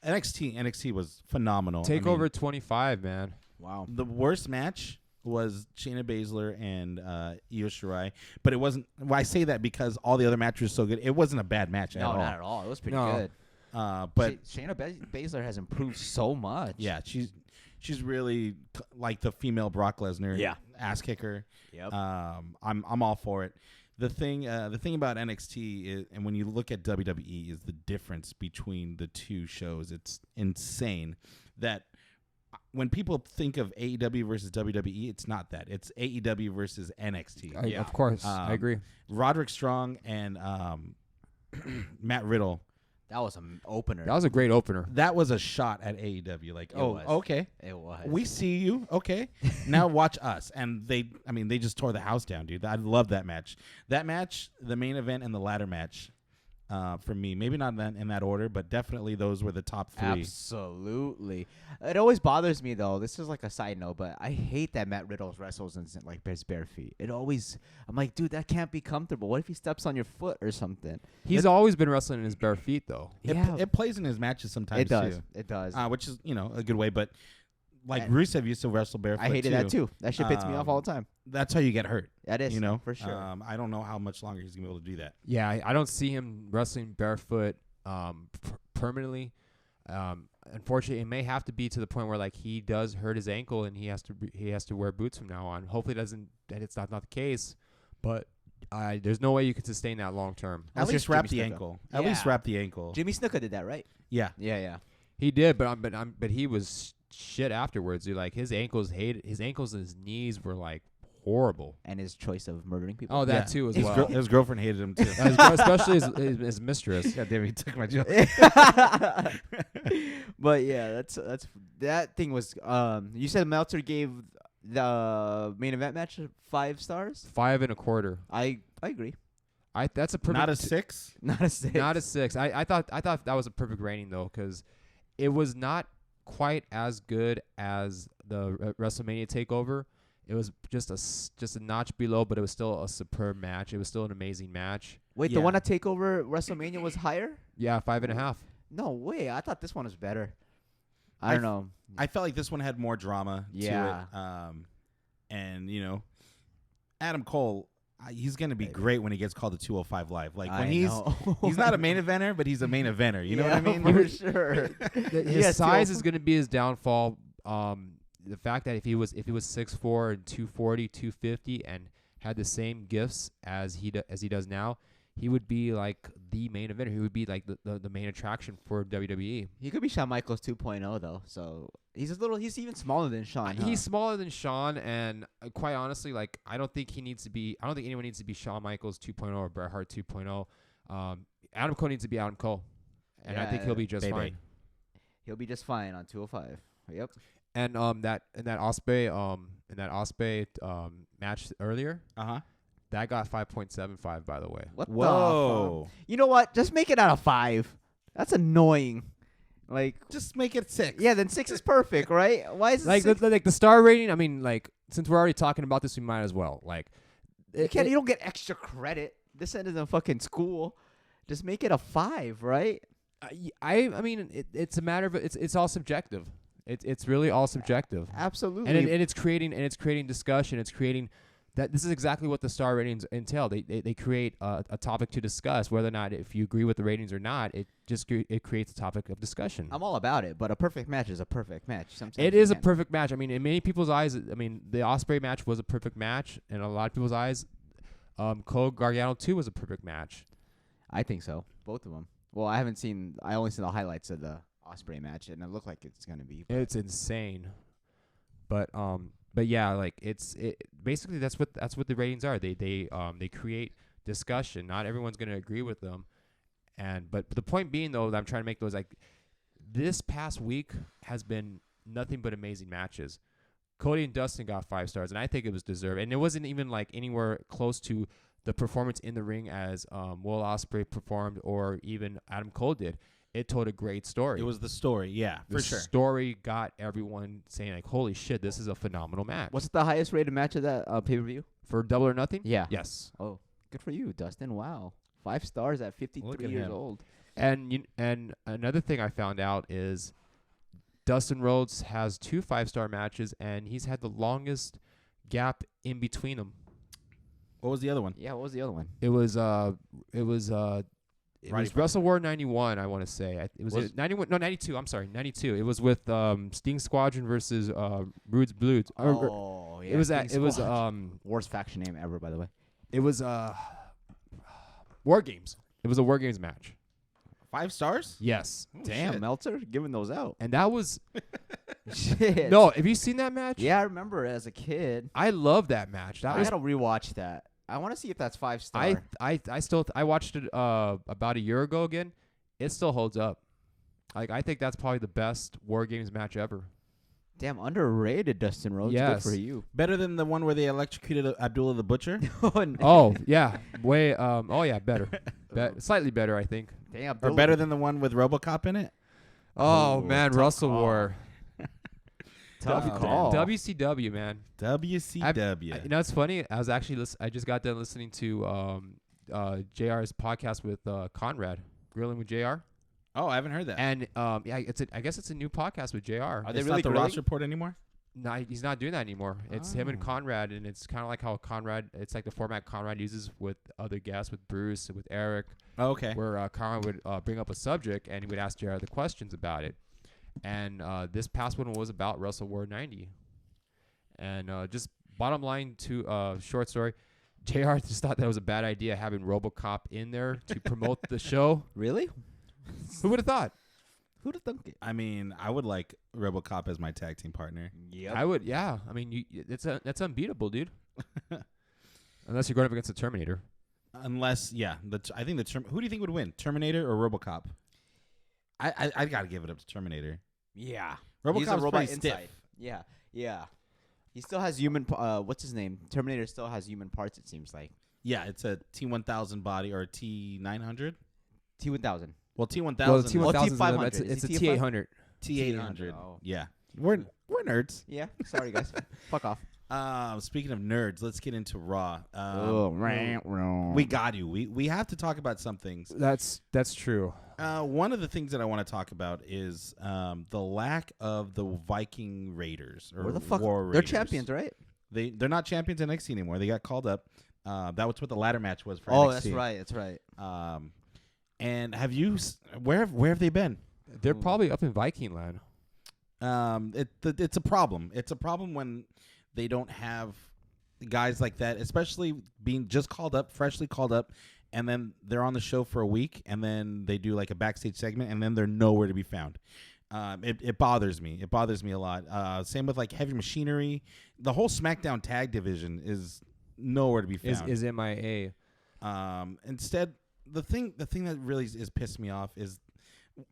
Speaker 1: NXT was phenomenal.
Speaker 2: Takeover 25, man.
Speaker 3: Wow.
Speaker 1: The worst match was Shayna Baszler and Io Shirai, but it wasn't. Well, I say that because all the other matches were so good. It wasn't a bad match at
Speaker 3: No,
Speaker 1: all.
Speaker 3: not at all. It was pretty
Speaker 2: No.
Speaker 3: good.
Speaker 1: But
Speaker 3: Shayna Baszler has improved so much.
Speaker 1: yeah, she's really like the female Brock Lesnar.
Speaker 3: Yeah.
Speaker 1: Ass kicker.
Speaker 3: Yep.
Speaker 1: I'm all for it. The thing about NXT is, and when you look at WWE, is the difference between the two shows. It's insane that when people think of AEW versus WWE, it's not that. It's AEW versus NXT.
Speaker 2: Of course, I agree.
Speaker 1: Roderick Strong and Matt Riddle.
Speaker 3: That was an opener.
Speaker 2: That was a great opener.
Speaker 1: That was a shot at AEW. Like,
Speaker 3: was.
Speaker 1: Okay.
Speaker 3: It was.
Speaker 1: We see you. Okay. Now watch us. And they just tore the house down, dude. I love that match. That match, the main event, and the ladder match, for me, maybe not in that order, but definitely those were the top three.
Speaker 3: Absolutely. It always bothers me, though. This is like a side note, but I hate that Matt Riddle wrestles in like his bare feet. I'm like, dude, that can't be comfortable. What if he steps on your foot or something?
Speaker 2: He's always been wrestling in his bare feet, though.
Speaker 1: It plays in his matches sometimes,
Speaker 3: It does.
Speaker 1: too.
Speaker 3: It does.
Speaker 1: Which is, a good way. But like
Speaker 3: And
Speaker 1: Rusev used to wrestle barefoot,
Speaker 3: I hated that, too. That shit pissed me off all the time.
Speaker 1: That's how you get hurt.
Speaker 3: That is,
Speaker 1: You know?
Speaker 3: for sure.
Speaker 1: I don't know how much longer he's going to be able to do that.
Speaker 2: Yeah, I don't see him wrestling barefoot permanently. Unfortunately, it may have to be to the point where like he does hurt his ankle and he has to wear boots from now on. Hopefully, it's not the case, but there's no way you could sustain that long term.
Speaker 1: At least wrap the
Speaker 3: Snuka.
Speaker 1: ankle. At
Speaker 3: Yeah.
Speaker 1: least wrap the ankle.
Speaker 3: Jimmy Snuka did that, right?
Speaker 1: Yeah.
Speaker 3: Yeah.
Speaker 2: He did, but he was shit afterwards. Dude. Like his ankles and his knees were like horrible.
Speaker 3: And his choice of murdering people.
Speaker 2: Oh, that
Speaker 1: Yeah.
Speaker 2: too as
Speaker 1: His,
Speaker 2: well.
Speaker 1: his girlfriend hated him too.
Speaker 2: Especially his mistress.
Speaker 1: God damn it, he took my joke.
Speaker 3: But yeah, that thing was. You said Meltzer gave the main event match 5 stars.
Speaker 2: 5.25.
Speaker 3: I agree.
Speaker 2: That's a perfect.
Speaker 1: Not a 6?
Speaker 3: Not a 6.
Speaker 2: Not a 6. I thought that was a perfect rating though, because it was not quite as good as the WrestleMania Takeover. It was just a notch below, but it was still a superb match. It was still an amazing match.
Speaker 3: Wait,
Speaker 1: Yeah.
Speaker 3: the one at Takeover WrestleMania was higher?
Speaker 2: Yeah, 5.5.
Speaker 3: No way. I thought this one was better. I don't know.
Speaker 1: I felt like this one had more drama
Speaker 3: Yeah.
Speaker 1: to it. And, Adam Cole, he's going to be great when he gets called to 205 Live. Like, when he's not a main eventer, but he's a main eventer. You know what I mean?
Speaker 3: For sure.
Speaker 2: His size is going to be his downfall. The fact that if he was 6'4" and 240, 250 and had the same gifts as he does now, he would be like the main eventer. He would be like the main attraction for WWE.
Speaker 3: He could be Shawn Michaels 2.0 though. So he's even smaller than Shawn.
Speaker 2: He's smaller than Shawn, and quite honestly, like I don't think anyone needs to be Shawn Michaels 2.0 or Bret Hart 2.0. Adam Cole needs to be Adam Cole, and I think he'll be just fine.
Speaker 3: He'll be just fine on 205. Yep.
Speaker 2: And that Osprey match earlier, that got 5.75 by the way.
Speaker 3: What the
Speaker 1: Whoa.
Speaker 3: fuck? You know what? Just make it out of 5. That's annoying. Like,
Speaker 1: Just make it 6.
Speaker 3: yeah, then 6 is perfect, right? Why is it
Speaker 2: Like
Speaker 3: 6?
Speaker 2: the star rating. I mean, like since we're already talking about this, we might as well. Like,
Speaker 3: You don't get extra credit. This end isn't fucking school. Just make it a 5, right?
Speaker 2: I mean, it's a matter of it's all subjective. It's really all subjective.
Speaker 3: Absolutely.
Speaker 2: And it's creating discussion. It's creating that this is exactly what the star ratings entail. They create a topic to discuss. Whether or not if you agree with the ratings or not, it creates a topic of discussion.
Speaker 3: I'm all about it, but a perfect match is a perfect match. Sometimes
Speaker 2: It
Speaker 3: you
Speaker 2: is a
Speaker 3: can't.
Speaker 2: perfect match. I mean, in many people's eyes, the Osprey match was a perfect match. In a lot of people's eyes, Cole Gargano 2 was a perfect match.
Speaker 3: I think so. Both of them. Well, I only seen the highlights of the Osprey match, and it looked like it's gonna be.
Speaker 2: It's insane. But yeah, like basically that's what the ratings are. They create discussion. Not everyone's gonna agree with them. But the point being though that I'm trying to make those like this past week has been nothing but amazing matches. Cody and Dustin got 5 stars, and I think it was deserved. And it wasn't even like anywhere close to the performance in the ring as Will Ospreay performed or even Adam Cole did. It told a great story.
Speaker 1: It was the story, yeah,
Speaker 2: the
Speaker 1: for sure.
Speaker 2: story got everyone saying like, "Holy shit, this is a phenomenal match."
Speaker 3: What's the highest rated match of that pay-per-view?
Speaker 2: For Double or Nothing?
Speaker 3: Yeah.
Speaker 2: Yes.
Speaker 3: Oh, good for you, Dustin. Wow. 5 stars at 53
Speaker 1: at
Speaker 3: years
Speaker 1: him.
Speaker 3: old.
Speaker 2: And another thing I found out is Dustin Rhodes has 2 5-star matches, and he's had the longest gap in between them.
Speaker 1: What was the other one?
Speaker 3: Yeah, what was the other one?
Speaker 2: It was
Speaker 1: Roddy
Speaker 2: Wrestle War 91, I want to say. It was 91. No, 92. I'm sorry, 92. It was with Sting Squadron versus Rude's Blues.
Speaker 3: Oh, yeah.
Speaker 2: It was
Speaker 3: Sting
Speaker 2: it was
Speaker 3: Squad. Worst faction name ever, by the way.
Speaker 2: it was War Games. It was a War Games match.
Speaker 1: 5 stars?
Speaker 2: Yes.
Speaker 1: Oh,
Speaker 3: Damn,
Speaker 1: shit.
Speaker 3: Meltzer giving those out.
Speaker 2: And that was
Speaker 3: Shit.
Speaker 2: no. Have you seen that match?
Speaker 3: Yeah, I remember it as a kid.
Speaker 2: I love that match. That
Speaker 3: I
Speaker 2: was
Speaker 3: gotta rewatch that. I want to see if that's 5-star.
Speaker 2: I still I watched it about a year ago again. It still holds up. Like I think that's probably the best War Games match ever.
Speaker 3: Damn, underrated Dustin Rhodes.
Speaker 2: Yes.
Speaker 3: Good for you.
Speaker 1: Better than the one where they electrocuted Abdullah the Butcher?
Speaker 2: Oh yeah, way oh yeah, better, slightly better I think.
Speaker 3: Damn,
Speaker 1: Or better than the one with RoboCop in it?
Speaker 2: Oh
Speaker 3: Ooh,
Speaker 2: man,
Speaker 3: tough
Speaker 2: Russell
Speaker 3: call.
Speaker 2: War.
Speaker 3: Tough
Speaker 1: Oh,
Speaker 3: call.
Speaker 2: WCW man.
Speaker 1: WCW.
Speaker 2: You know it's funny. I was actually I just got done listening to JR's podcast with Conrad, Grilling with JR.
Speaker 1: Oh, I haven't heard that.
Speaker 2: And yeah, I guess it's a new podcast with JR.
Speaker 3: Are they
Speaker 1: It's
Speaker 3: really
Speaker 1: not the
Speaker 3: grilling?
Speaker 1: Ross Report anymore?
Speaker 2: No, he's not doing that anymore. It's him and
Speaker 1: Oh.
Speaker 2: Conrad, and it's kind of like how Conrad. It's like the format Conrad uses with other guests, with Bruce, with Eric,
Speaker 1: Oh, okay.
Speaker 2: where Conrad would bring up a subject and he would ask JR the questions about it. And this past one was about Wrestle War 90. And just bottom line to short story, JR just thought that was a bad idea having RoboCop in there to promote the show.
Speaker 3: Really?
Speaker 2: Who would have thought?
Speaker 3: Who'd have thunk it?
Speaker 1: I mean, I would like RoboCop as my tag team partner.
Speaker 3: Yep.
Speaker 2: I would, yeah. I mean, that's unbeatable, dude. Unless you're going up against the Terminator.
Speaker 1: Unless, yeah, I think who do you think would win, Terminator or RoboCop? I gotta give it up to Terminator.
Speaker 3: Yeah.
Speaker 1: RoboCop's
Speaker 3: He's a robot
Speaker 1: pretty stiff.
Speaker 3: inside. Yeah. Yeah. He still has human. What's his name? Terminator still has human parts. It seems like
Speaker 1: Yeah, it's a T1000 body or a T900.
Speaker 3: T1000.
Speaker 1: Well, T1000.
Speaker 2: Well, the
Speaker 3: Well,
Speaker 2: T1000
Speaker 3: T500.
Speaker 2: it's
Speaker 3: Is
Speaker 2: a
Speaker 3: he
Speaker 2: T800.
Speaker 1: T800.
Speaker 3: Oh.
Speaker 1: Yeah, we're nerds.
Speaker 3: Yeah. Sorry, guys. Fuck off.
Speaker 1: Speaking of nerds, let's get into Raw.
Speaker 3: We
Speaker 1: We got you. We have to talk about some things.
Speaker 2: That's true.
Speaker 1: One of the things that I want to talk about is the lack of the Viking Raiders or
Speaker 3: Where the fuck?
Speaker 1: War
Speaker 3: They're
Speaker 1: Raiders.
Speaker 3: champions, right?
Speaker 1: They're not champions in NXT anymore. They got called up. That was what the ladder match was for
Speaker 3: Oh,
Speaker 1: NXT.
Speaker 3: that's right. That's right.
Speaker 1: And have you? Where have they been?
Speaker 2: They're probably up in Viking land.
Speaker 1: It's a problem. It's a problem when they don't have guys like that, especially being just called up, freshly called up, and then they're on the show for a week, and then they do like a backstage segment, and then they're nowhere to be found. It bothers me. It bothers me a lot. Same with like Heavy Machinery. The whole SmackDown tag division is nowhere to be found.
Speaker 2: Is MIA.
Speaker 1: Instead, the thing that really is pissed me off is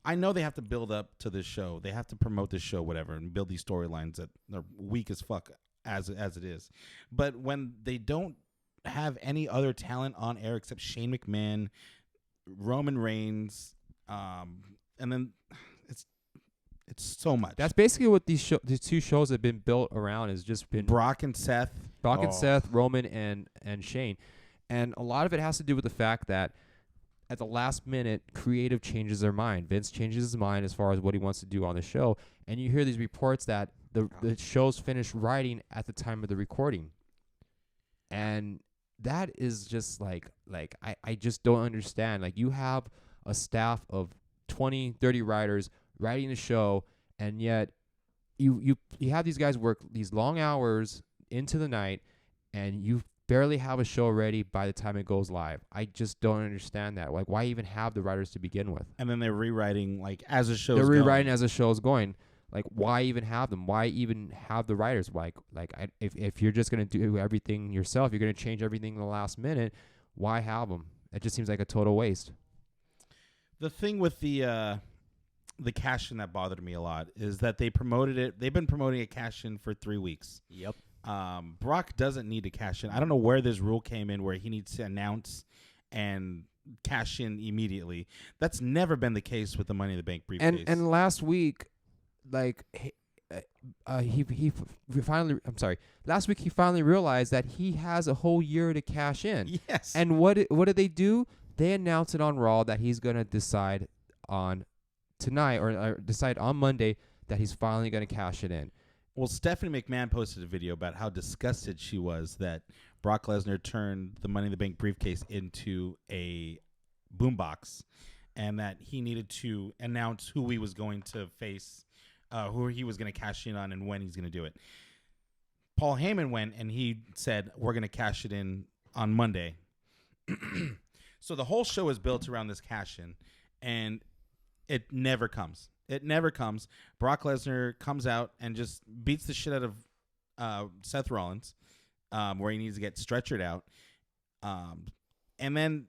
Speaker 1: I know they have to build up to this show. They have to promote this show, whatever, and build these storylines that are weak as fuck as it is. But when they don't have any other talent on air except Shane McMahon, Roman Reigns, and then it's so much.
Speaker 2: That's basically what these two shows have been built around. Has just been
Speaker 1: Brock and Seth.
Speaker 2: Brock and Seth, Roman and Shane, and a lot of it has to do with the fact that at the last minute, creative changes their mind. Vince changes his mind as far as what he wants to do on the show, and you hear these reports that the show's finished writing at the time of the recording, and that is just like I just don't understand. Like, you have a staff of 20, 30 writers writing the show, and yet you have these guys work these long hours into the night, and you barely have a show ready by the time it goes live. I just don't understand that. Like, why even have the writers to begin with?
Speaker 1: And then they're rewriting like as the show's
Speaker 2: They're
Speaker 1: going.
Speaker 2: rewriting as the show's going. Like, why even have them? Why even have the writers? If you're just gonna do everything yourself, you're gonna change everything in the last minute. Why have them? It just seems like a total waste.
Speaker 1: The thing with the cash in that bothered me a lot is that they promoted it. They've been promoting a cash in for 3 weeks.
Speaker 3: Yep.
Speaker 1: Brock doesn't need to cash in. I don't know where this rule came in where he needs to announce and cash in immediately. That's never been the case with the Money in the Bank briefcase.
Speaker 2: And last week, like he finally, I'm sorry, last week he finally realized that he has a whole year to cash in.
Speaker 1: Yes.
Speaker 2: And what did they do? they announce it on Raw that he's gonna decide on tonight or decide on Monday that he's finally gonna cash it in.
Speaker 1: Well, Stephanie McMahon posted a video about how disgusted she was that Brock Lesnar turned the Money in the Bank briefcase into a boombox, and that he needed to announce who he was going to face, who he was going to cash in on, and when he's going to do it. Paul Heyman went and he said, "We're going to cash it in on Monday." So the whole show is built around this cash in, and it never comes. It never comes. Brock Lesnar comes out and just beats the shit out of Seth Rollins, where he needs to get stretchered out. And then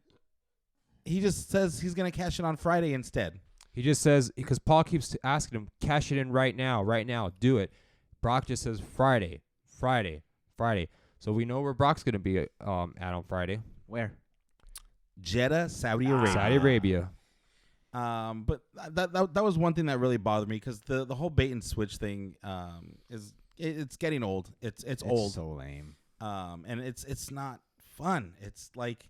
Speaker 1: he just says he's going to cash it on Friday instead.
Speaker 2: He just says, because Paul keeps asking him, cash it in right now, do it. Brock just says Friday. So we know where Brock's going to be at on Friday.
Speaker 3: Where?
Speaker 1: Jeddah, Saudi Arabia. But that was one thing that really bothered me, because the whole bait and switch thing it's getting old. It's old.
Speaker 3: So lame.
Speaker 1: And it's not fun. It's like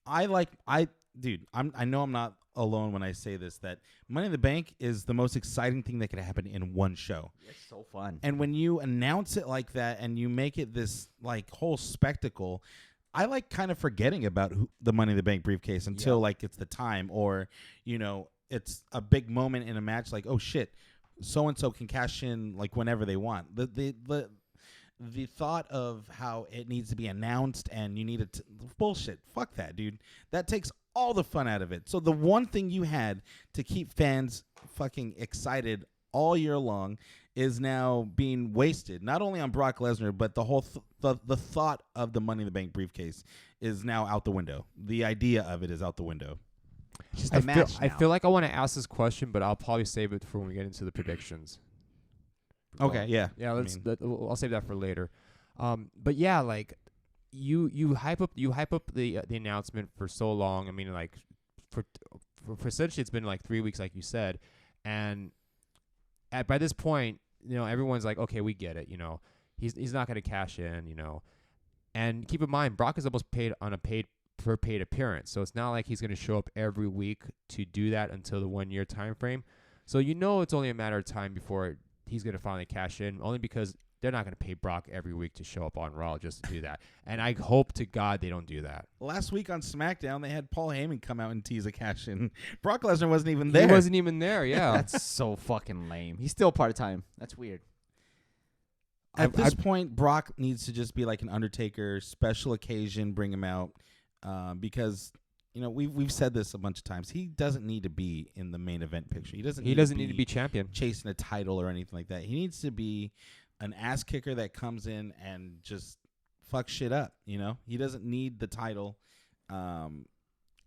Speaker 1: I know I'm not alone when I say this, that Money in the Bank is the most exciting thing that could happen in one show.
Speaker 3: It's so fun.
Speaker 1: And when you announce it like that and you make it this like whole spectacle, I like kind of forgetting about the Money in the Bank briefcase until like it's the time, or it's a big moment in a match, like, oh shit, so and so can cash in like whenever they want. The thought of how it needs to be announced and you need it bullshit. Fuck that, dude. That takes all the fun out of it. So the one thing you had to keep fans fucking excited all year long is now being wasted, not only on Brock Lesnar, but the whole the thought of the Money in the Bank briefcase is now out the window. The idea of it is out the window.
Speaker 3: Just a match now.
Speaker 2: I feel like I want to ask this question, but I'll probably save it for when we get into the predictions.
Speaker 1: Okay, yeah.
Speaker 2: Yeah, I'll save that for later. But yeah, like you hype up the announcement for so long. I mean, like for essentially it's been like 3 weeks, like you said, and by this point, everyone's like, okay, we get it. He's not going to cash in. And keep in mind, Brock is almost paid on a paid appearance, so it's not like he's going to show up every week to do that until the 1 year time frame. So it's only a matter of time before he's going to finally cash in, only because they're not going to pay Brock every week to show up on Raw just to do that. And I hope to God they don't do that.
Speaker 1: Last week on SmackDown, they had Paul Heyman come out and tease a cash in. Brock Lesnar wasn't even there.
Speaker 2: He wasn't even there, yeah.
Speaker 3: That's so fucking lame. He's still part-time. That's weird.
Speaker 1: At this point, Brock needs to just be like an Undertaker, special occasion, bring him out, because we've said this a bunch of times. He doesn't need to be in the main event picture. He doesn't need to be
Speaker 2: champion,
Speaker 1: chasing a title or anything like that. He needs to be an ass kicker that comes in and just fuck shit up. He doesn't need the title. I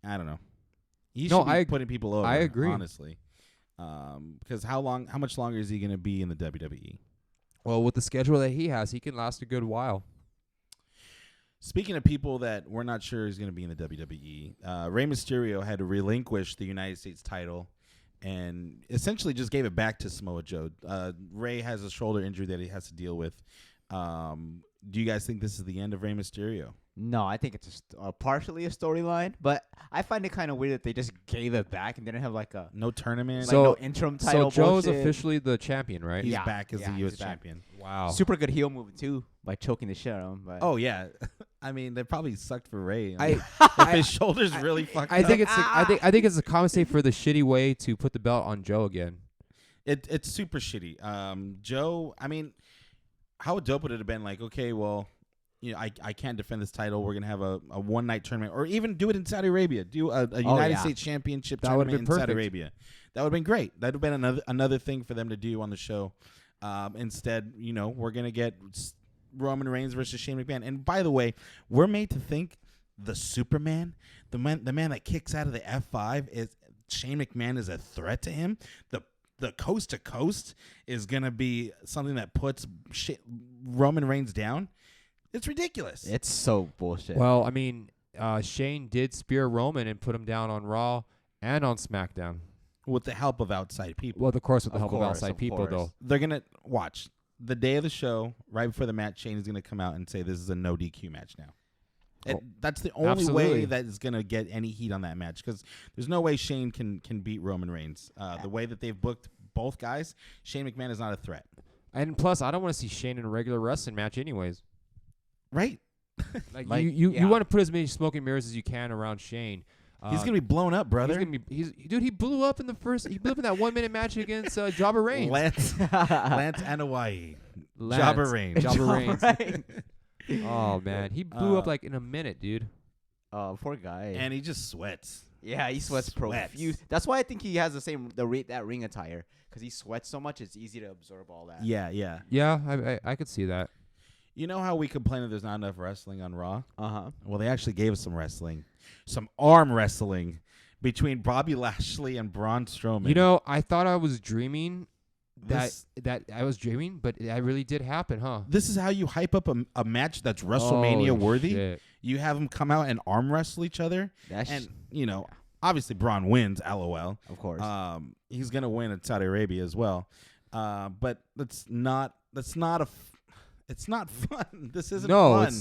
Speaker 1: don't know. He should be putting people over.
Speaker 2: I agree,
Speaker 1: honestly. Because how much longer is he going to be in the WWE?
Speaker 2: Well, with the schedule that he has, he can last a good while.
Speaker 1: Speaking of people that we're not sure is going to be in the WWE, Rey Mysterio had to relinquish the United States title and essentially just gave it back to Samoa Joe. Rey has a shoulder injury that he has to deal with. Do you guys think this is the end of Rey Mysterio?
Speaker 3: No, I think it's partially a storyline, but I find it kind of weird that they just gave it back and didn't have like a
Speaker 1: no tournament,
Speaker 3: no interim title.
Speaker 2: So Joe's
Speaker 3: bullshit.
Speaker 2: officially the champion, right?
Speaker 1: He's back as the U.S. champion.
Speaker 2: Wow,
Speaker 3: super good heel move too by choking the shit out of him. But
Speaker 1: oh yeah, I mean that probably sucked for Rey. If his shoulders really fucked up.
Speaker 2: I think it's a compensate for the shitty way to put the belt on Joe again.
Speaker 1: It's super shitty. Joe, I mean, how dope would it have been? Like, okay, well, I can't defend this title. We're gonna have a one-night tournament, or even do it in Saudi Arabia. Do a United States Championship tournament in Saudi Arabia. That would have been great. That would have been another thing for them to do on the show. Instead, we're gonna get Roman Reigns versus Shane McMahon. And by the way, we're made to think the Superman, the man that kicks out of the F5, is Shane McMahon is a threat to him. The coast to coast is gonna be something that puts Roman Reigns down. It's ridiculous.
Speaker 3: It's so bullshit.
Speaker 2: Well, I mean, Shane did spear Roman and put him down on Raw and on SmackDown.
Speaker 1: With the help of outside people.
Speaker 2: Well, of course, with the help of outside people, though.
Speaker 1: They're going to watch. The day of the show, right before the match, Shane is going to come out and say this is a no DQ match now. That's the only way
Speaker 2: absolutely.
Speaker 1: that is going to get any heat on that match because there's no way Shane can beat Roman Reigns. The way that they've booked both guys, Shane McMahon is not a threat.
Speaker 2: And plus, I don't want to see Shane in a regular wrestling match, anyways.
Speaker 1: Right?
Speaker 2: Like,
Speaker 3: Like,
Speaker 2: you
Speaker 3: yeah.
Speaker 2: want to put as many smoke and mirrors as you can around Shane.
Speaker 1: He's gonna be blown up, brother.
Speaker 2: Dude, he blew up in the first. He blew up in that 1 minute match against Jobber Reigns.
Speaker 1: Lance Anoa'i. Jobber Reigns.
Speaker 2: Jobber Reigns.
Speaker 3: Right.
Speaker 2: Oh man, he blew up like in a minute, dude.
Speaker 3: Oh, poor guy.
Speaker 1: And he just sweats.
Speaker 3: yeah, he sweats profuse. That's why I think he has that ring attire because he sweats so much. It's easy to absorb all that.
Speaker 1: Yeah, yeah.
Speaker 2: Yeah, I could see that.
Speaker 1: You know how we complain that there's not enough wrestling on Raw?
Speaker 3: Uh-huh.
Speaker 1: Well, they actually gave us some wrestling, some arm wrestling between Bobby Lashley and Braun Strowman.
Speaker 2: You know, I thought I was dreaming
Speaker 1: This-
Speaker 2: that I was dreaming, but that really did happen, huh?
Speaker 1: This is how you hype up a match that's WrestleMania
Speaker 2: Holy
Speaker 1: worthy.
Speaker 2: shit.
Speaker 1: You have them come out and arm wrestle each other,
Speaker 3: That's
Speaker 1: and obviously Braun wins. LOL.
Speaker 3: of course.
Speaker 1: He's gonna win in Saudi Arabia as well. But it's not fun. This isn't fun.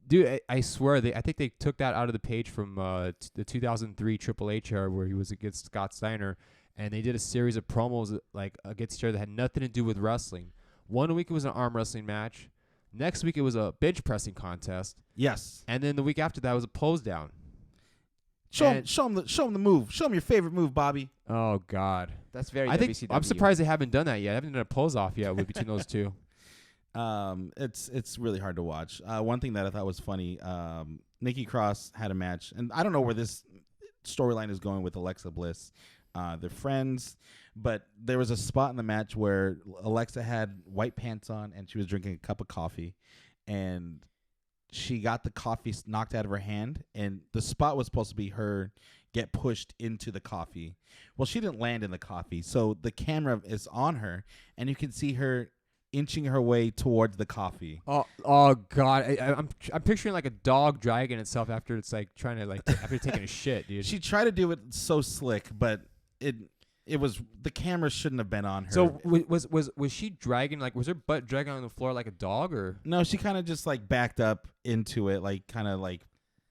Speaker 2: Dude, I swear I think they took that out of the page from the 2003 Triple H era where he was against Scott Steiner, and they did a series of promos like against each other that had nothing to do with wrestling. 1 week it was an arm wrestling match, next week it was a bench pressing contest,
Speaker 1: Yes.
Speaker 2: and then the week after that was a pose down.
Speaker 1: Show
Speaker 2: And-
Speaker 1: him the move. Show him your favorite move, Bobby.
Speaker 2: Oh God,
Speaker 3: That's very
Speaker 2: I think
Speaker 3: WCW.
Speaker 2: I'm surprised they haven't done that yet. I haven't done a pose off yet between those two.
Speaker 1: It's really hard to watch. One thing that I thought was funny, Nikki Cross had a match, and I don't know where this storyline is going with Alexa Bliss. They're friends, but there was a spot in the match where Alexa had white pants on and she was drinking a cup of coffee, and she got the coffee knocked out of her hand, and the spot was supposed to be her get pushed into the coffee. Well, she didn't land in the coffee, so the camera is on her, and you can see her inching her way towards the coffee.
Speaker 2: Oh God, I'm picturing like a dog dragging itself after it's like trying to after taking a shit, dude.
Speaker 1: She tried to do it so slick, but it was the camera shouldn't have been on her.
Speaker 2: So was she dragging was her butt dragging on the floor like a dog or?
Speaker 1: No, she kind of just backed up into it, kind of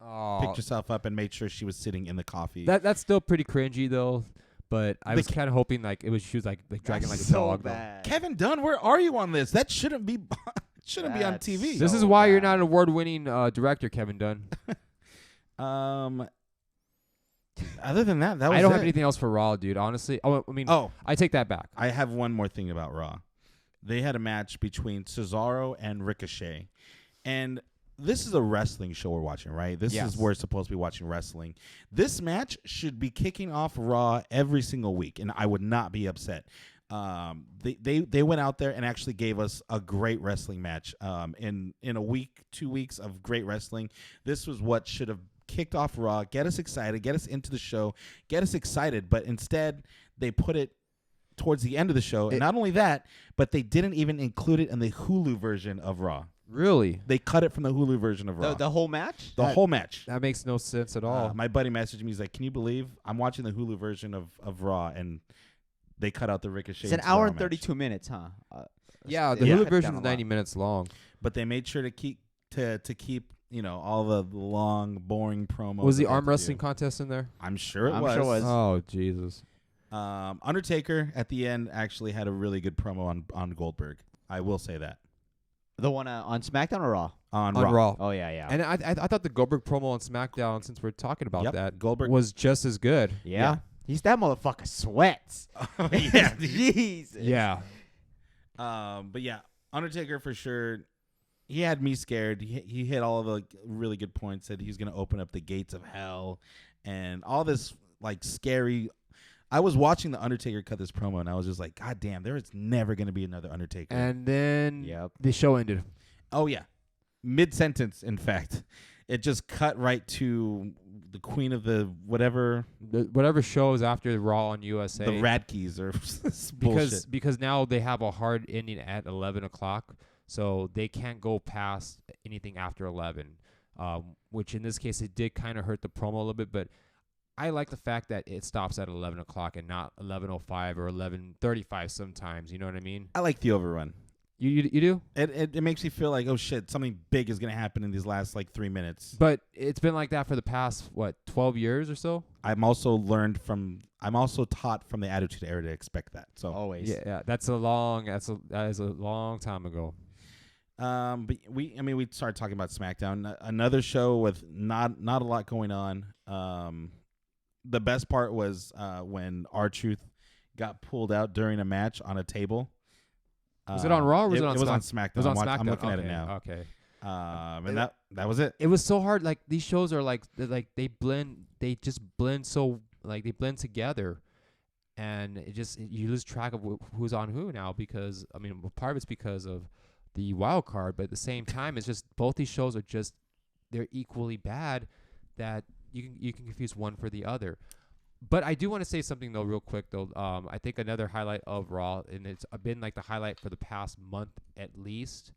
Speaker 2: Oh,
Speaker 1: picked herself up and made sure she was sitting in the coffee.
Speaker 2: that's still pretty cringy though. But I was kind of hoping she was dragging like a dog. Though.
Speaker 3: bad.
Speaker 1: Kevin Dunn, where are you on this? That shouldn't be be on
Speaker 3: That's
Speaker 1: TV.
Speaker 2: This is
Speaker 3: So
Speaker 2: why you're
Speaker 3: bad.
Speaker 2: not an award-winning director, Kevin Dunn.
Speaker 1: Other than that, that was
Speaker 2: I don't
Speaker 1: it.
Speaker 2: have anything else for Raw, dude. Honestly,
Speaker 1: Oh,
Speaker 2: I take that back.
Speaker 1: I have one more thing about Raw. They had a match between Cesaro and Ricochet. And this is a wrestling show we're watching, right? This
Speaker 3: Yes.
Speaker 1: is where we're supposed to be watching wrestling. This match should be kicking off Raw every single week, and I would not be upset. They went out there and actually gave us a great wrestling match. In a week, 2 weeks of great wrestling, this was what should have kicked off Raw, get us excited, get us into the show, get us excited. But instead, they put it towards the end of the show. And not only that, but they didn't even include it in the Hulu version of Raw.
Speaker 2: Really?
Speaker 1: They cut it from the Hulu version of Raw.
Speaker 3: The whole match?
Speaker 1: The whole match.
Speaker 2: That makes no sense at all.
Speaker 1: My buddy messaged me. He's like, "Can you believe I'm watching the Hulu version of Raw and they cut out the Ricochet?"
Speaker 3: It's an
Speaker 1: and
Speaker 3: hour
Speaker 1: Cesaro
Speaker 3: and
Speaker 1: match."
Speaker 3: 32 minutes, huh?
Speaker 2: Yeah, the
Speaker 3: Yeah.
Speaker 2: Hulu
Speaker 3: Cut
Speaker 2: version
Speaker 3: down
Speaker 2: is
Speaker 3: a lot.
Speaker 2: 90 minutes long.
Speaker 1: But they made sure to keep all the long, boring promos.
Speaker 2: Was
Speaker 1: that
Speaker 2: the
Speaker 1: they
Speaker 2: arm
Speaker 1: have to
Speaker 2: wrestling
Speaker 1: do.
Speaker 2: contest in there?
Speaker 1: I'm sure it
Speaker 3: I'm
Speaker 1: was.
Speaker 3: sure it was.
Speaker 2: Oh Jesus!
Speaker 1: Undertaker at the end actually had a really good promo on Goldberg. I will say that.
Speaker 3: The one on SmackDown or Raw?
Speaker 1: On
Speaker 2: On
Speaker 1: Raw.
Speaker 2: Raw.
Speaker 3: Oh, yeah.
Speaker 2: And I thought the Goldberg promo on SmackDown, since we're talking about
Speaker 1: Yep,
Speaker 2: that,
Speaker 1: Goldberg
Speaker 2: was just as good.
Speaker 3: Yeah. That motherfucker sweats.
Speaker 1: yeah.
Speaker 3: Jesus.
Speaker 2: Yeah.
Speaker 1: But yeah, Undertaker for sure. He had me scared. He hit all of the really good points. Said he's going to open up the gates of hell and all this scary. I was watching the Undertaker cut this promo and I was just like, God damn, there is never going to be another Undertaker.
Speaker 2: And then
Speaker 3: Yep.
Speaker 2: the show ended.
Speaker 1: Oh yeah, mid-sentence. In fact, it just cut right to the Queen of the whatever,
Speaker 2: Whatever shows after Raw on USA.
Speaker 1: the Radkeys or this bullshit.
Speaker 2: because now they have a hard ending at 11 o'clock, so they can't go past anything after 11. Which in this case it did kind of hurt the promo a little bit, but I like the fact that it stops at 11 o'clock and not 11:05 or 11:35 sometimes. You know what I mean?
Speaker 1: I like the overrun.
Speaker 2: You do?
Speaker 1: It makes me feel like, oh shit, something big is gonna happen in these last like 3 minutes.
Speaker 2: But it's been like that for the past 12 years or so.
Speaker 1: I'm also taught from the Attitude Era to expect that. So
Speaker 3: Always.
Speaker 2: Yeah, that is a long time ago.
Speaker 1: but we started talking about SmackDown, another show with not a lot going on. The best part was when R-Truth got pulled out during a match on a table.
Speaker 2: Was it on Raw or was it on SmackDown?
Speaker 1: It was on SmackDown.
Speaker 2: It was on SmackDown.
Speaker 1: I'm looking at it now.
Speaker 2: Okay.
Speaker 1: And that was it.
Speaker 2: It was so hard. Like these shows are they blend. They just blend so they blend together, and you lose track of who's on who now because part of it's because of the wild card, but at the same time it's just both these shows are just they're equally bad that you can confuse one for the other. But I do want to say something though, real quick though. I think another highlight of Raw, and it's been like the highlight for the past month at least,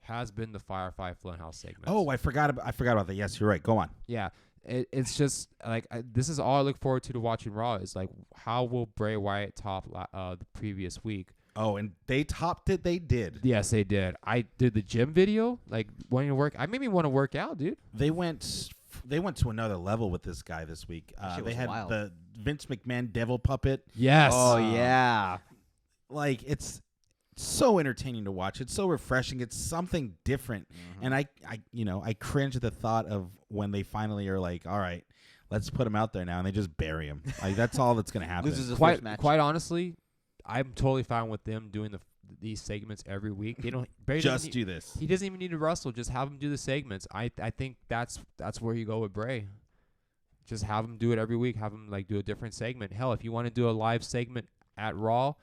Speaker 2: has been the Firefly Funhouse segment.
Speaker 1: Oh, I forgot about that. Yes, you're right. Go on.
Speaker 2: Yeah, it's just like this is all I look forward to watching Raw is like how will Bray Wyatt top the previous week.
Speaker 1: Oh, and they topped it. They did.
Speaker 2: Yes, they did. I did the gym video, like wanting to work. I made me want to work out, dude.
Speaker 1: They went to another level with this guy this week. They had
Speaker 3: wild.
Speaker 1: the Vince McMahon devil puppet.
Speaker 2: Yes.
Speaker 3: Oh yeah.
Speaker 1: Like it's so entertaining to watch. It's so refreshing. It's something different. And I cringe at the thought of when they finally are like, all right, let's put him out there now, and they just bury him. Like that's all that's gonna happen.
Speaker 3: Loses his first match.
Speaker 2: Quite honestly, I'm totally fine with them doing these segments every week. They don't Bray
Speaker 1: Just do this.
Speaker 2: He doesn't even need to wrestle. Just have him do the segments. I think that's where you go with Bray. Just have him do it every week. Have him do a different segment. Hell, if you want to do a live segment at Raw,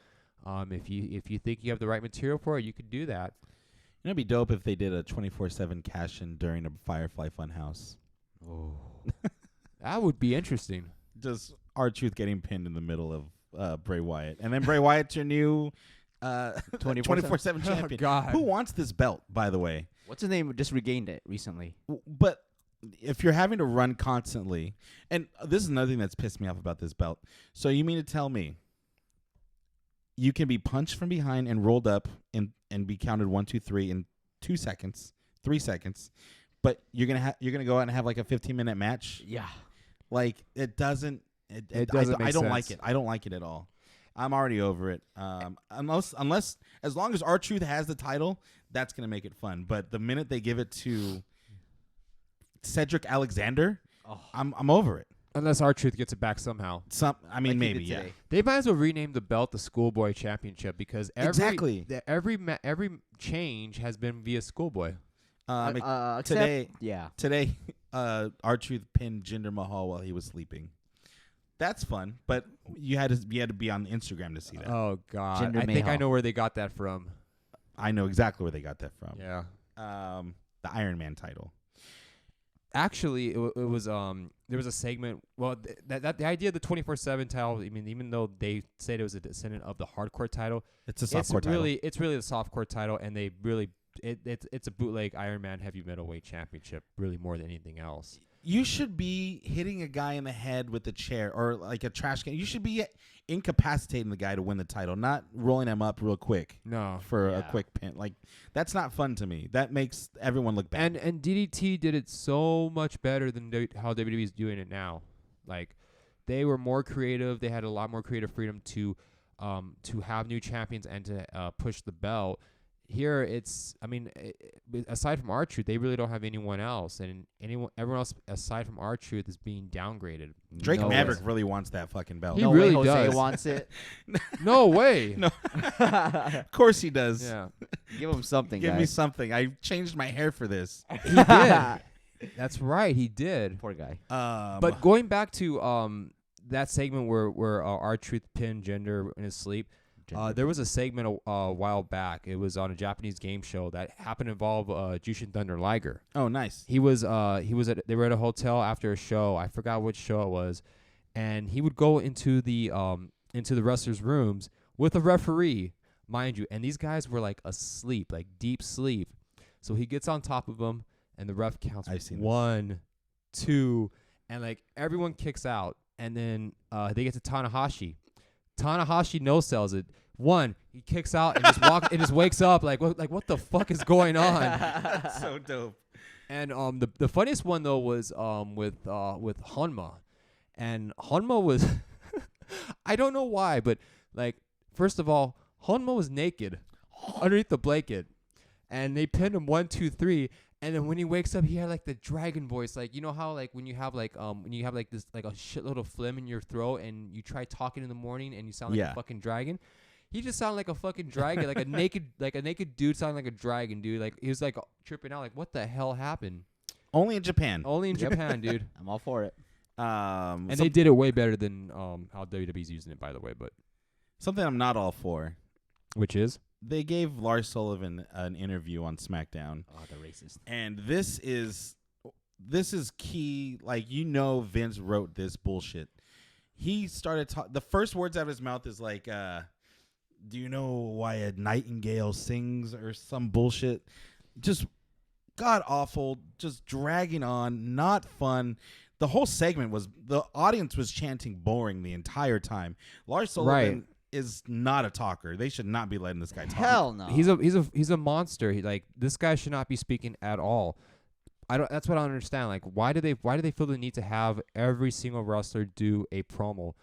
Speaker 2: if you think you have the right material for it, you could do that.
Speaker 1: It'd be dope if they did a 24/7 cash in during a Firefly Funhouse.
Speaker 2: Oh, that would be interesting.
Speaker 1: Just R-Truth getting pinned in the middle of Bray Wyatt, and then Bray Wyatt's your new 24/7 champion.
Speaker 2: Oh, God.
Speaker 1: Who wants this belt, by the way?
Speaker 3: What's his name? Just regained it recently.
Speaker 1: But if you're having to run constantly, and this is another thing that's pissed me off about this belt. So you mean to tell me you can be punched from behind and rolled up and be counted 1, 2, 3 in 2 seconds, 3 seconds, but you're gonna go out and have like a 15-minute match?
Speaker 3: Yeah.
Speaker 1: Like it doesn't.
Speaker 2: It doesn't make
Speaker 1: I don't
Speaker 2: sense.
Speaker 1: like it. I don't like it at all. I'm already over it. Unless as long as R-Truth has the title, that's gonna make it fun. But the minute they give it to Cedric Alexander, I'm over it.
Speaker 2: Unless R-Truth gets it back somehow.
Speaker 1: Maybe, yeah.
Speaker 2: They might as well rename the belt the Schoolboy Championship because every change has been via Schoolboy.
Speaker 1: Today,
Speaker 3: yeah.
Speaker 1: Today, R-Truth pinned Jinder Mahal while he was sleeping. That's fun, but you had to be on Instagram to see that.
Speaker 2: Oh God,
Speaker 3: Jinder
Speaker 2: I think I
Speaker 3: Mahal.
Speaker 2: know where they got that from.
Speaker 1: I know exactly where they got that from.
Speaker 2: Yeah.
Speaker 1: The Iron Man title.
Speaker 2: Actually, it was there was a segment. Well, the idea of the 24/7 title. I mean, even though they said it was a descendant of the hardcore title,
Speaker 1: It's a softcore title.
Speaker 2: It's really the softcore title, and they really it's a bootleg Iron Man heavy middleweight championship, really more than anything else.
Speaker 1: You should be hitting a guy in the head with a chair or like a trash can. You should be incapacitating the guy to win the title, not rolling him up real quick.
Speaker 2: No,
Speaker 1: for a quick pin. Like that's not fun to me. That makes everyone look bad.
Speaker 2: And DDT did it so much better than how WWE is doing it now. Like they were more creative. They had a lot more creative freedom to have new champions and to push the belt. Here, aside from R-Truth, they really don't have anyone else, and everyone else aside from R-Truth is being downgraded.
Speaker 1: Drake Maverick really wants that fucking belt.
Speaker 2: He
Speaker 3: No
Speaker 2: really
Speaker 3: way Jose
Speaker 2: does.
Speaker 3: wants it.
Speaker 2: No way.
Speaker 1: No, of course he does.
Speaker 2: Yeah,
Speaker 3: Give him something,
Speaker 1: Give
Speaker 3: guys.
Speaker 1: me something. I changed my hair for this.
Speaker 2: he did. That's right, he did.
Speaker 3: Poor guy.
Speaker 2: But going back to that segment where R-Truth pinned Jinder in his sleep. There was a segment a while back. It was on a Japanese game show that happened to involve Jushin Thunder Liger.
Speaker 1: Oh, nice.
Speaker 2: They were at a hotel after a show. I forgot which show it was, and he would go into the wrestlers' rooms with a referee, mind you. And these guys were like asleep, like deep sleep. So he gets on top of them, and the ref counts
Speaker 1: I've seen
Speaker 2: 1, 2, and like everyone kicks out, and then they get to Tanahashi. Tanahashi no sells it. One, he kicks out and just wakes up like what the fuck is going on?
Speaker 1: That's so dope.
Speaker 2: And the funniest one though was with Honma, and Honma was I don't know why, but like first of all, Honma was naked underneath the blanket, and they pinned him 1, 2, 3. And then when he wakes up, he had like the dragon voice, like you know how like when you have this like a shitload of phlegm in your throat, and you try talking in the morning, and you sound like a fucking dragon. He just sounded like a fucking dragon, like a naked dude sounding like a dragon, dude. Like he was like tripping out, like what the hell happened?
Speaker 1: Only in Japan.
Speaker 2: Only in Japan, dude.
Speaker 3: I'm all for it.
Speaker 2: And they did it way better than how WWE's using it, by the way. But
Speaker 1: something I'm not all for,
Speaker 2: which is
Speaker 1: they gave Lars Sullivan an interview on SmackDown.
Speaker 3: Oh, the racist.
Speaker 1: And this is key. Like Vince wrote this bullshit. He started the first words out of his mouth is like, do you know why a nightingale sings or some bullshit? Just god awful, just dragging on, not fun. The whole segment the audience was chanting boring the entire time. Lars Sullivan is not a talker. They should not be letting this guy talk.
Speaker 3: Hell no.
Speaker 2: He's a monster. This guy should not be speaking at all. That's what I don't understand. Like why do they feel the need to have every single wrestler do a promo?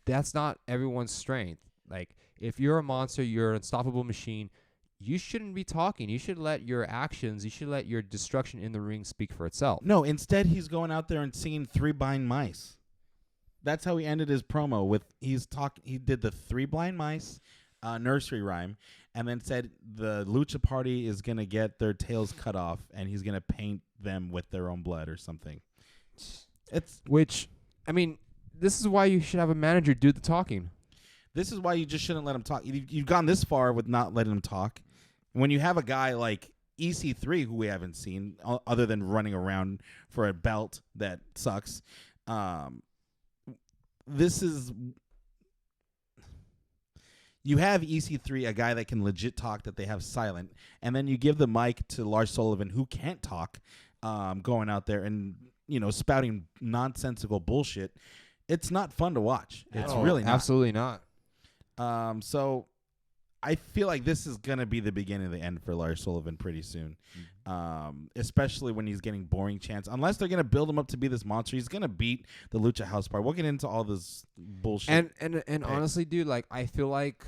Speaker 2: That's not everyone's strength. Like if you're a monster, you're an unstoppable machine, you shouldn't be talking. You should let your actions, you should let your destruction in the ring speak for itself.
Speaker 1: No, instead he's going out there and singing Three Blind Mice. That's how he ended his promo with he did the Three Blind Mice nursery rhyme, and then said the Lucha Party is going to get their tails cut off and he's going to paint them with their own blood or something. This
Speaker 2: is why you should have a manager do the talking.
Speaker 1: This is why you just shouldn't let him talk. You've gone this far with not letting him talk. When you have a guy like EC3, who we haven't seen, other than running around for a belt that sucks, you have EC3, a guy that can legit talk that they have silent, and then you give the mic to Lars Sullivan, who can't talk, going out there and spouting nonsensical bullshit. It's not fun to watch. It's really not.
Speaker 2: Absolutely not.
Speaker 1: So I feel like this is going to be the beginning of the end for Lars Sullivan pretty soon, especially when he's getting boring chants. Unless they're going to build him up to be this monster, he's going to beat the Lucha House Party. We'll get into all this bullshit.
Speaker 2: And honestly, dude, like I feel like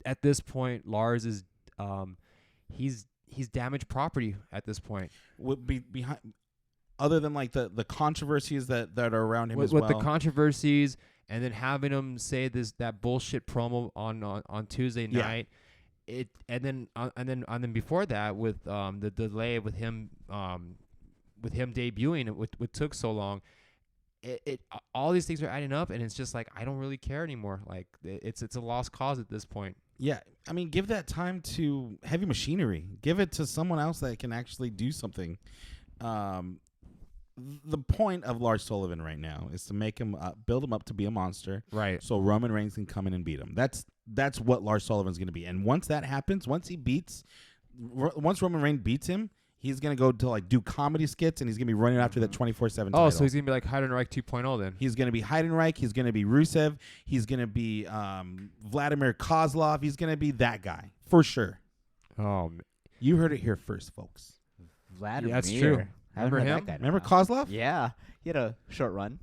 Speaker 2: at this point, Lars is he's damaged property at this point.
Speaker 1: Would be behind, other than like the controversies that are around him as well.
Speaker 2: With the controversies. And then having him say that bullshit promo on Tuesday night, and then before that with the delay with him debuting, what took so long, it all these things are adding up, and it's just like I don't really care anymore. Like it's a lost cause at this point.
Speaker 1: Yeah, I mean, give that time to Heavy Machinery. Give it to someone else that can actually do something. The point of Lars Sullivan right now is to make him build him up to be a monster,
Speaker 2: right?
Speaker 1: So Roman Reigns can come in and beat him. That's what Lars Sullivan's going to be. And once that happens, once Roman Reigns beats him, he's going to go to like do comedy skits, and he's going to be running after that 24/7 title.
Speaker 2: Oh, so he's going to be like Heidenreich 2.0 then.
Speaker 1: He's going to be Heidenreich. He's going to be Rusev. He's going to be Vladimir Kozlov. He's going to be that guy for sure.
Speaker 2: Oh,
Speaker 1: you heard it here first, folks.
Speaker 3: Vladimir.
Speaker 2: Yeah, that's true.
Speaker 3: Remember him?
Speaker 1: Remember Kozlov?
Speaker 3: Yeah, he had a short run,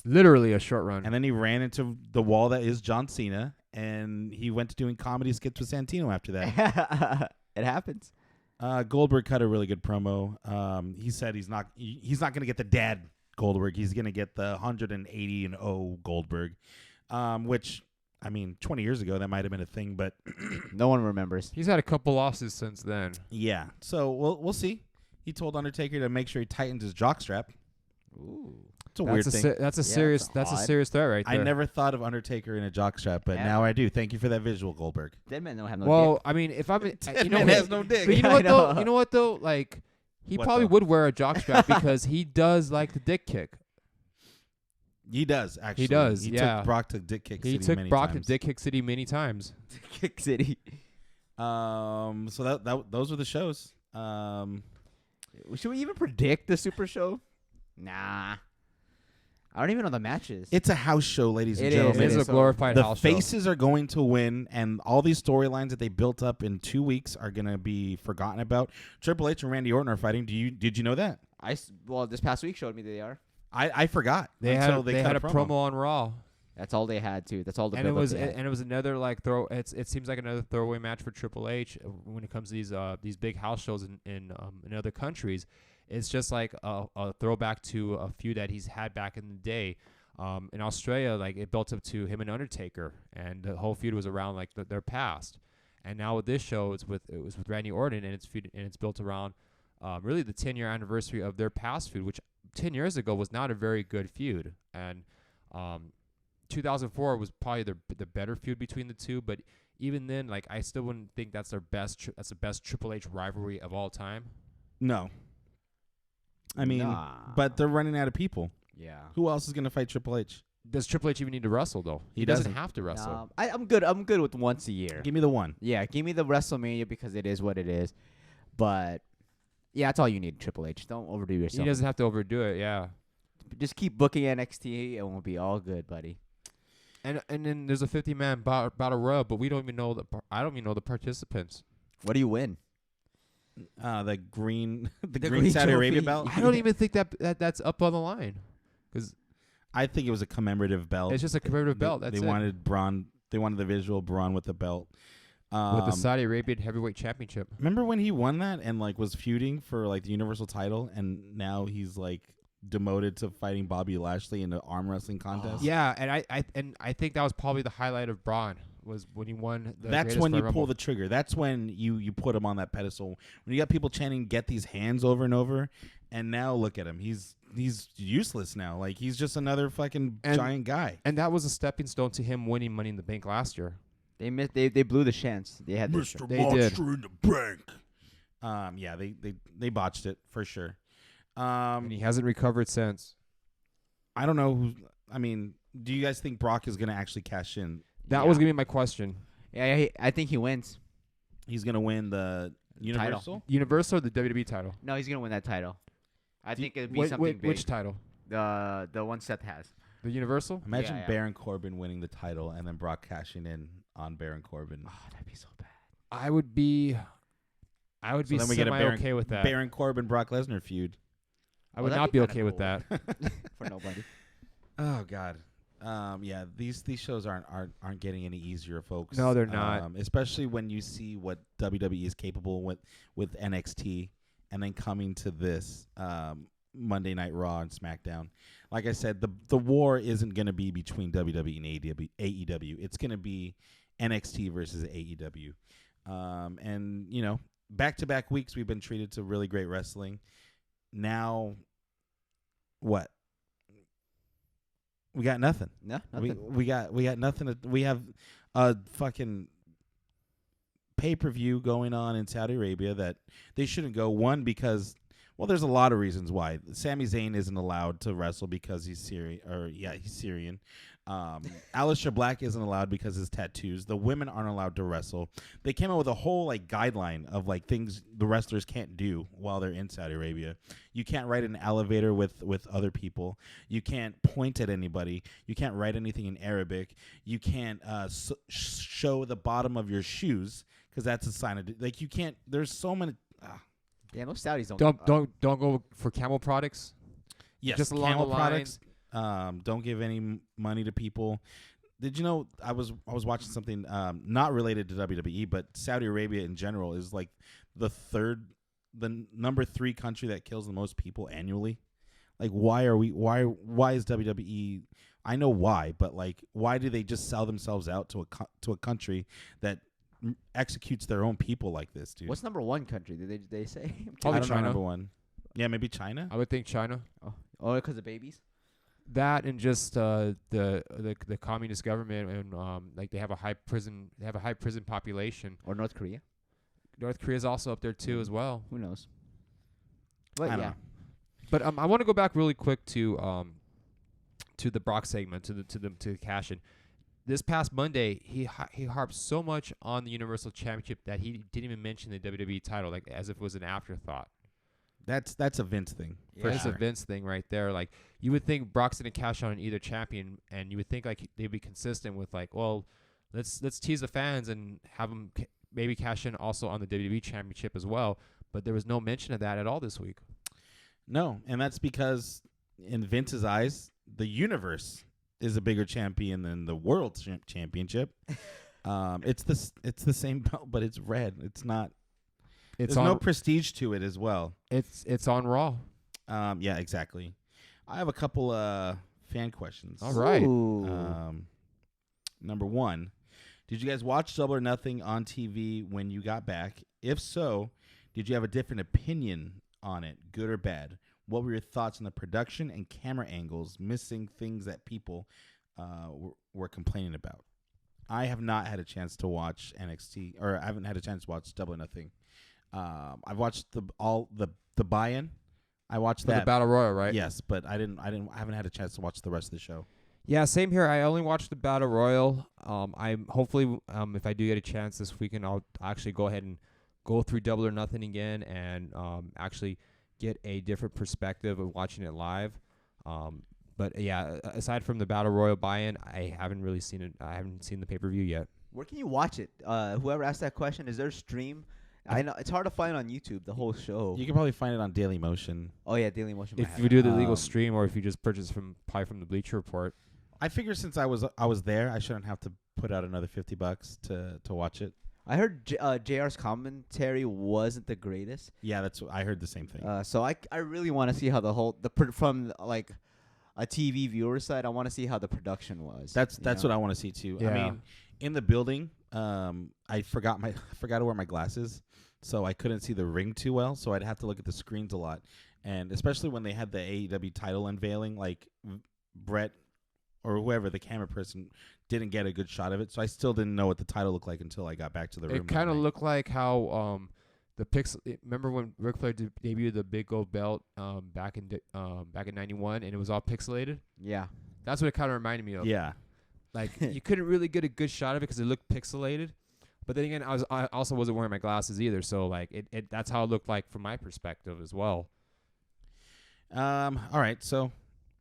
Speaker 2: literally a short run,
Speaker 1: and then he ran into the wall that is John Cena, and he went to doing comedy skits with Santino after that.
Speaker 3: It happens.
Speaker 1: Goldberg cut a really good promo. He said he's not going to get the dad Goldberg. He's going to get the 180-0 Goldberg, which, I mean, 20 years ago that might have been a thing, but
Speaker 3: no one remembers.
Speaker 2: He's had a couple losses since then.
Speaker 1: Yeah, so we'll see. He told Undertaker to make sure he tightens his jockstrap.
Speaker 3: Ooh,
Speaker 1: it's a weird thing.
Speaker 2: That's a serious threat right there.
Speaker 1: I never thought of Undertaker in a jockstrap, but now I do. Thank you for that visual, Goldberg.
Speaker 3: Dead man don't have no.
Speaker 2: Well,
Speaker 3: dick.
Speaker 2: I mean, if I'm,
Speaker 1: Dead man has no dick.
Speaker 2: But you know what though? You know what though? Like, he
Speaker 1: What
Speaker 2: probably
Speaker 1: though?
Speaker 2: would wear a jockstrap because he does like the dick kick.
Speaker 1: He does actually.
Speaker 2: He does.
Speaker 1: He
Speaker 2: yeah.
Speaker 1: took Brock to Dick Kick City.
Speaker 2: He took
Speaker 1: many
Speaker 2: Brock
Speaker 1: times.
Speaker 2: to Dick Kick City many times.
Speaker 3: Kick City.
Speaker 1: So those were the shows.
Speaker 3: Should we even predict the Super Show? Nah. I don't even know the matches.
Speaker 1: It's a house show, ladies and
Speaker 3: It is.
Speaker 1: gentlemen.
Speaker 2: It is a
Speaker 3: So
Speaker 2: glorified
Speaker 1: The
Speaker 2: house show.
Speaker 1: faces are going to win, and all these storylines that they built up in 2 weeks are going to be forgotten about. Triple H and Randy Orton are fighting. Did you know that?
Speaker 3: Well, this past week showed me they are.
Speaker 1: I forgot
Speaker 2: They
Speaker 1: until
Speaker 2: had
Speaker 1: cut
Speaker 2: a promo on Raw.
Speaker 3: That's all they had too. That's all the
Speaker 2: And it
Speaker 3: build-up
Speaker 2: was
Speaker 3: they had.
Speaker 2: and it was another like it seems like another throwaway match for Triple H when it comes to these big house shows in other countries. It's just like a throwback to a feud that he's had back in the day. In Australia, like it built up to him and Undertaker, and the whole feud was around like their past. And now with this show, it was with Randy Orton, and it's built around really the 10-year anniversary of their past feud, which 10 years ago was not a very good feud. And 2004 was probably the better feud between the two, but even then, like I still wouldn't think that's the best Triple H rivalry of all time.
Speaker 1: No. I mean,
Speaker 3: Nah.
Speaker 1: but they're running out of people.
Speaker 3: Yeah.
Speaker 1: Who else is going to fight Triple H?
Speaker 2: Does Triple H even need to wrestle though?
Speaker 1: He
Speaker 2: doesn't
Speaker 1: doesn't.
Speaker 2: have to wrestle.
Speaker 3: I'm good. I'm good with once a year.
Speaker 1: Give me the one.
Speaker 3: Yeah, give me the WrestleMania because it is what it is. But yeah, that's all you need, Triple H. Don't overdo
Speaker 2: He
Speaker 3: yourself.
Speaker 2: doesn't have to overdo it. Yeah.
Speaker 3: Just keep booking NXT and we'll be all good, buddy.
Speaker 2: And then there's a 50-man battle royal, but we don't even know I don't even know the participants.
Speaker 3: What do you win?
Speaker 1: The green
Speaker 3: green
Speaker 1: Saudi Arabia
Speaker 3: trophy.
Speaker 1: belt.
Speaker 2: I don't even think that's up on the line because
Speaker 1: I think it was a commemorative belt.
Speaker 2: it's just a commemorative belt. That's
Speaker 1: they
Speaker 2: it.
Speaker 1: wanted Braun. They wanted the visual Braun with the belt.
Speaker 2: With the Saudi Arabian Heavyweight Championship.
Speaker 1: Remember when he won that and like was feuding for like the Universal title, and now he's like demoted to fighting Bobby Lashley in an arm wrestling contest?
Speaker 2: Yeah, and I think that was probably the highlight of Braun was when he won.
Speaker 1: That's when you pull the trigger. That's when you put him on that pedestal. When you got people chanting "Get these hands" over and over, and now look at him. He's useless now. Like he's just another fucking giant guy.
Speaker 2: And that was a stepping stone to him winning Money in the Bank last year.
Speaker 3: They missed. They blew the chance. They had this.
Speaker 2: They did.
Speaker 1: in the bank. Yeah, they botched it for sure.
Speaker 2: And he hasn't recovered since.
Speaker 1: I don't know who. I mean, do you guys think Brock is going to actually cash in?
Speaker 2: That was gonna be my question.
Speaker 3: Yeah, I think he wins.
Speaker 1: He's going to win the Universal?
Speaker 2: Universal or the WWE title?
Speaker 3: No, he's gonna win that title. I think it'd be something big.
Speaker 2: Which title?
Speaker 3: The one Seth has.
Speaker 2: The Universal?
Speaker 1: Imagine
Speaker 3: Yeah.
Speaker 1: Baron Corbin winning the title and then Brock cashing in on Baron Corbin.
Speaker 3: Oh, that'd be so bad.
Speaker 2: I would be
Speaker 1: So then we get a
Speaker 2: okay with that.
Speaker 1: Baron Corbin Brock Lesnar feud.
Speaker 2: I would
Speaker 3: that'd
Speaker 2: not
Speaker 3: be
Speaker 2: be
Speaker 3: kinda
Speaker 2: okay with
Speaker 3: cool.
Speaker 2: that.
Speaker 3: For nobody.
Speaker 1: Oh God. Yeah, these shows aren't getting any easier, folks.
Speaker 2: No, they're not.
Speaker 1: Especially when you see what WWE is capable with NXT, and then coming to this Monday Night Raw and SmackDown. Like I said, the war isn't going to be between WWE and AEW. It's going to be NXT versus AEW. And you know, back-to-back weeks we've been treated to really great wrestling. Now, what? We got nothing.
Speaker 3: No, nothing.
Speaker 1: We got nothing. We have a fucking pay-per-view going on in Saudi Arabia that they shouldn't go. One, because there's a lot of reasons why. Sami Zayn isn't allowed to wrestle because he's Syrian. He's Syrian. Aleister Black isn't allowed because of his tattoos. The women aren't allowed to wrestle. They came out with a whole like guideline of like things the wrestlers can't do while they're in Saudi Arabia. You can't ride an elevator with other people. You can't point at anybody. You can't write anything in Arabic. You can't show the bottom of your shoes because that's a sign of like you can't. There's so many.
Speaker 3: Yeah, most Saudis
Speaker 2: Don't go for camel products.
Speaker 1: Yes,
Speaker 2: Just along
Speaker 1: camel
Speaker 2: the
Speaker 1: products. Don't give any money to people. Did you know I was watching something not related to WWE, but Saudi Arabia in general is like the number 3 country that kills the most people annually. Like why is WWE? I know why, but like why do they just sell themselves out to a country that executes their own people like this, dude?
Speaker 3: What's number 1 country? Did they say?
Speaker 2: Probably
Speaker 1: I don't know
Speaker 2: China.
Speaker 1: number 1. Yeah, maybe China.
Speaker 2: I would think China.
Speaker 3: Oh, because of babies.
Speaker 2: That and just the communist government and like they have a high prison population.
Speaker 3: Or North Korea.
Speaker 2: North Korea is also up there too as well.
Speaker 3: Who knows?
Speaker 1: I
Speaker 3: But
Speaker 1: don't
Speaker 3: yeah.
Speaker 1: know.
Speaker 2: But I want to go back really quick to the Brock segment to the cash in. This past Monday, he harped so much on the Universal Championship that he didn't even mention the WWE title, like as if it was an afterthought.
Speaker 1: That's a Vince thing. For
Speaker 2: It's a
Speaker 1: sure.
Speaker 2: Vince thing right there. Like you would think Brock's gonna cash out on either champion, and you would think like they'd be consistent with like, well, let's tease the fans and have them maybe cash in also on the WWE Championship as well. But there was no mention of that at all this week.
Speaker 1: No, and that's because in Vince's eyes, the universe is a bigger champion than the world championship. It's the same belt, but it's red. It's not.
Speaker 2: It's
Speaker 1: There's
Speaker 2: on,
Speaker 1: no prestige to it as well.
Speaker 2: It's on Raw.
Speaker 1: Yeah, exactly. I have a couple fan questions.
Speaker 2: All right.
Speaker 3: Ooh.
Speaker 1: Number one, did you guys watch Double or Nothing on TV when you got back? If so, did you have a different opinion on it, good or bad? What were your thoughts on the production and camera angles, missing things that people were complaining about? I have not had a chance to watch NXT, or I haven't had a chance to watch Double or Nothing. I've watched the buy-in. I watched
Speaker 2: For
Speaker 1: that.
Speaker 2: the Battle Royal, right?
Speaker 1: Yes, but I haven't had a chance to watch the rest of the show.
Speaker 2: Yeah, same here. I only watched the Battle Royal. I'm hopefully, if I do get a chance this weekend, I'll actually go ahead and go through Double or Nothing again and actually get a different perspective of watching it live. But yeah, aside from the Battle Royal buy-in, I haven't really seen it. I haven't seen the pay-per-view yet.
Speaker 3: Where can you watch it? Whoever asked that question, is there a stream? I know it's hard to find on YouTube, the whole show.
Speaker 1: You can probably find it on Daily Motion.
Speaker 3: Oh yeah, Daily Motion.
Speaker 2: If
Speaker 3: might
Speaker 2: you
Speaker 3: have
Speaker 2: do
Speaker 3: it.
Speaker 2: the legal stream, or if you just purchase probably from the Bleacher Report.
Speaker 1: I figure since I was there, I shouldn't have to put out another $50 to watch it.
Speaker 3: I heard JR's commentary wasn't the greatest.
Speaker 1: Yeah, I heard the same thing.
Speaker 3: So I really want to see how from like a TV viewer side, I want to see how the production was.
Speaker 1: That's what I want to see too. I
Speaker 2: Yeah.
Speaker 1: mean, in the building, I forgot to wear my glasses, so I couldn't see the ring too well. So I'd have to look at the screens a lot, and especially when they had the AEW title unveiling, like Brett or whoever the camera person didn't get a good shot of it. So I still didn't know what the title looked like until I got back to the room.
Speaker 2: It kind of looked like how the pixel. Remember when Ric Flair debuted the big gold belt back in '91, and it was all pixelated.
Speaker 3: Yeah.
Speaker 2: That's what it kind of reminded me of.
Speaker 1: Yeah.
Speaker 2: Like you couldn't really get a good shot of it because it looked pixelated. But then again, I also wasn't wearing my glasses either, so like it that's how it looked like from my perspective as well.
Speaker 1: All right, so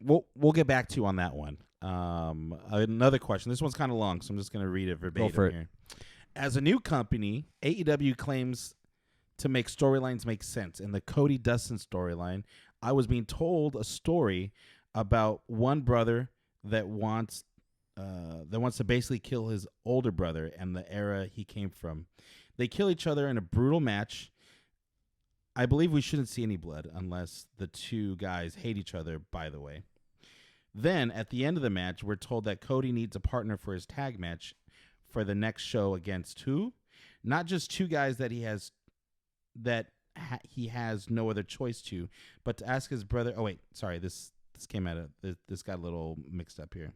Speaker 1: we'll get back to you on that one. Another question. This one's kind of long, so I'm just going to read it verbatim
Speaker 2: for it.
Speaker 1: here. As a new company, AEW claims to make storylines make sense. In the Cody Dustin storyline, I was being told a story about one brother that wants to basically kill his older brother and the era he came from. They kill each other in a brutal match. I believe we shouldn't see any blood unless the two guys hate each other, by the way. Then, at the end of the match, we're told that Cody needs a partner for his tag match for the next show against who? Not just two guys that he has no other choice to, but to ask his brother. Oh wait, sorry, this came out of this got a little mixed up here.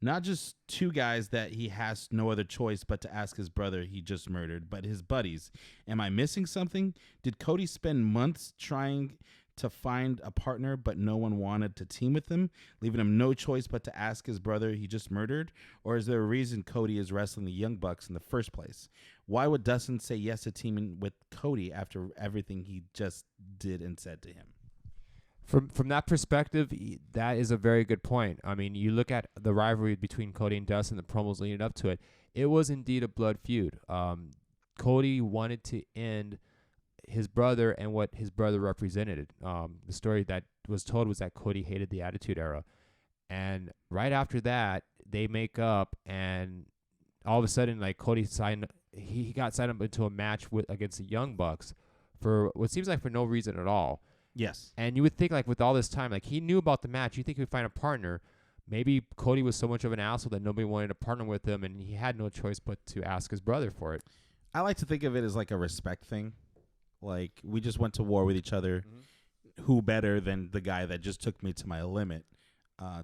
Speaker 1: Not just two guys that he has no other choice but to ask his brother he just murdered, but his buddies. Am I missing something? Did Cody spend months trying to find a partner, but no one wanted to team with him, leaving him no choice but to ask his brother he just murdered? Or is there a reason Cody is wrestling the Young Bucks in the first place? Why would Dustin say yes to teaming with Cody after everything he just did and said to him?
Speaker 2: From that perspective, that is a very good point. I mean, you look at the rivalry between Cody and Dustin, the promos leading up to it. It was indeed a blood feud. Cody wanted to end his brother and what his brother represented. The story that was told was that Cody hated the Attitude Era. And right after that, they make up, and all of a sudden, like Cody he got signed up into a match against the Young Bucks for what seems like for no reason at all.
Speaker 1: Yes.
Speaker 2: And you would think, like, with all this time, like, he knew about the match. You think he would find a partner. Maybe Cody was so much of an asshole that nobody wanted to partner with him, and he had no choice but to ask his brother for it.
Speaker 1: I like to think of it as like a respect thing. Like, we just went to war with each other. Mm-hmm. Who better than the guy that just took me to my limit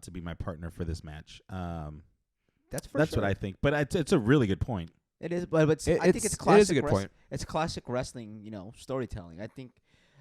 Speaker 1: to be my partner for this match? That's
Speaker 3: sure.
Speaker 1: what I think. But it's a really good point.
Speaker 3: It is, but I think it's classic.
Speaker 2: It is a good point.
Speaker 3: It's classic wrestling, storytelling. I think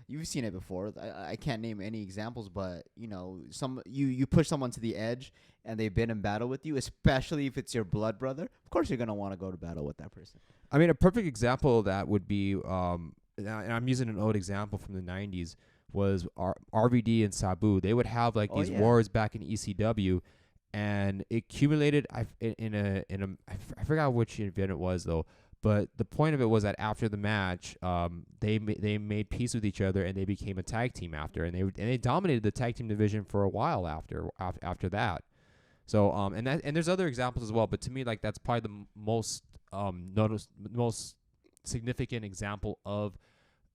Speaker 3: you've seen it before. I can't name any examples, but you push someone to the edge and they've been in battle with you, especially if it's your blood brother. Of course, you're gonna want to go to battle with that person.
Speaker 2: I mean, a perfect example of that would be, and I'm using an old example from the '90s, was RVD and Sabu. They would have like these wars back in ECW, and it accumulated. I forgot which event it was though. But the point of it was that after the match, they made peace with each other and they became a tag team after, and they dominated the tag team division for a while after that. So and there's other examples as well, but to me, like, that's probably the most most significant example of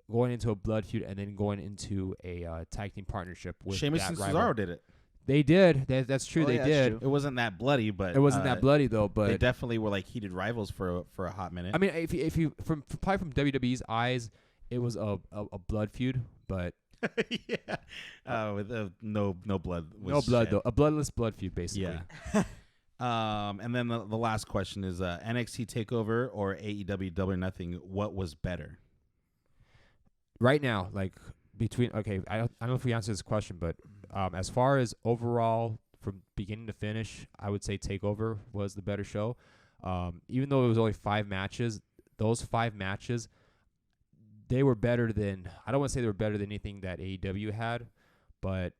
Speaker 2: going into a blood feud and then going into a tag team partnership with
Speaker 1: Sheamus and
Speaker 2: rival.
Speaker 1: Cesaro did it.
Speaker 2: They did. That's true. They did.
Speaker 1: It wasn't that bloody, but
Speaker 2: it wasn't that bloody though. But
Speaker 1: they definitely were like heated rivals for a hot minute.
Speaker 2: I mean, if you probably from WWE's eyes, it was a blood feud, but
Speaker 1: yeah, with no blood.
Speaker 2: No blood though. A bloodless blood feud, basically.
Speaker 1: Yeah. And then the last question is NXT Takeover or AEW Double or Nothing. What was better?
Speaker 2: Right now, like between I don't know if we answered this question, but as far as overall from beginning to finish, I would say Takeover was the better show. Even though it was only 5 matches, those 5 matches, they were better than, I don't want to say they were better than anything that AEW had, but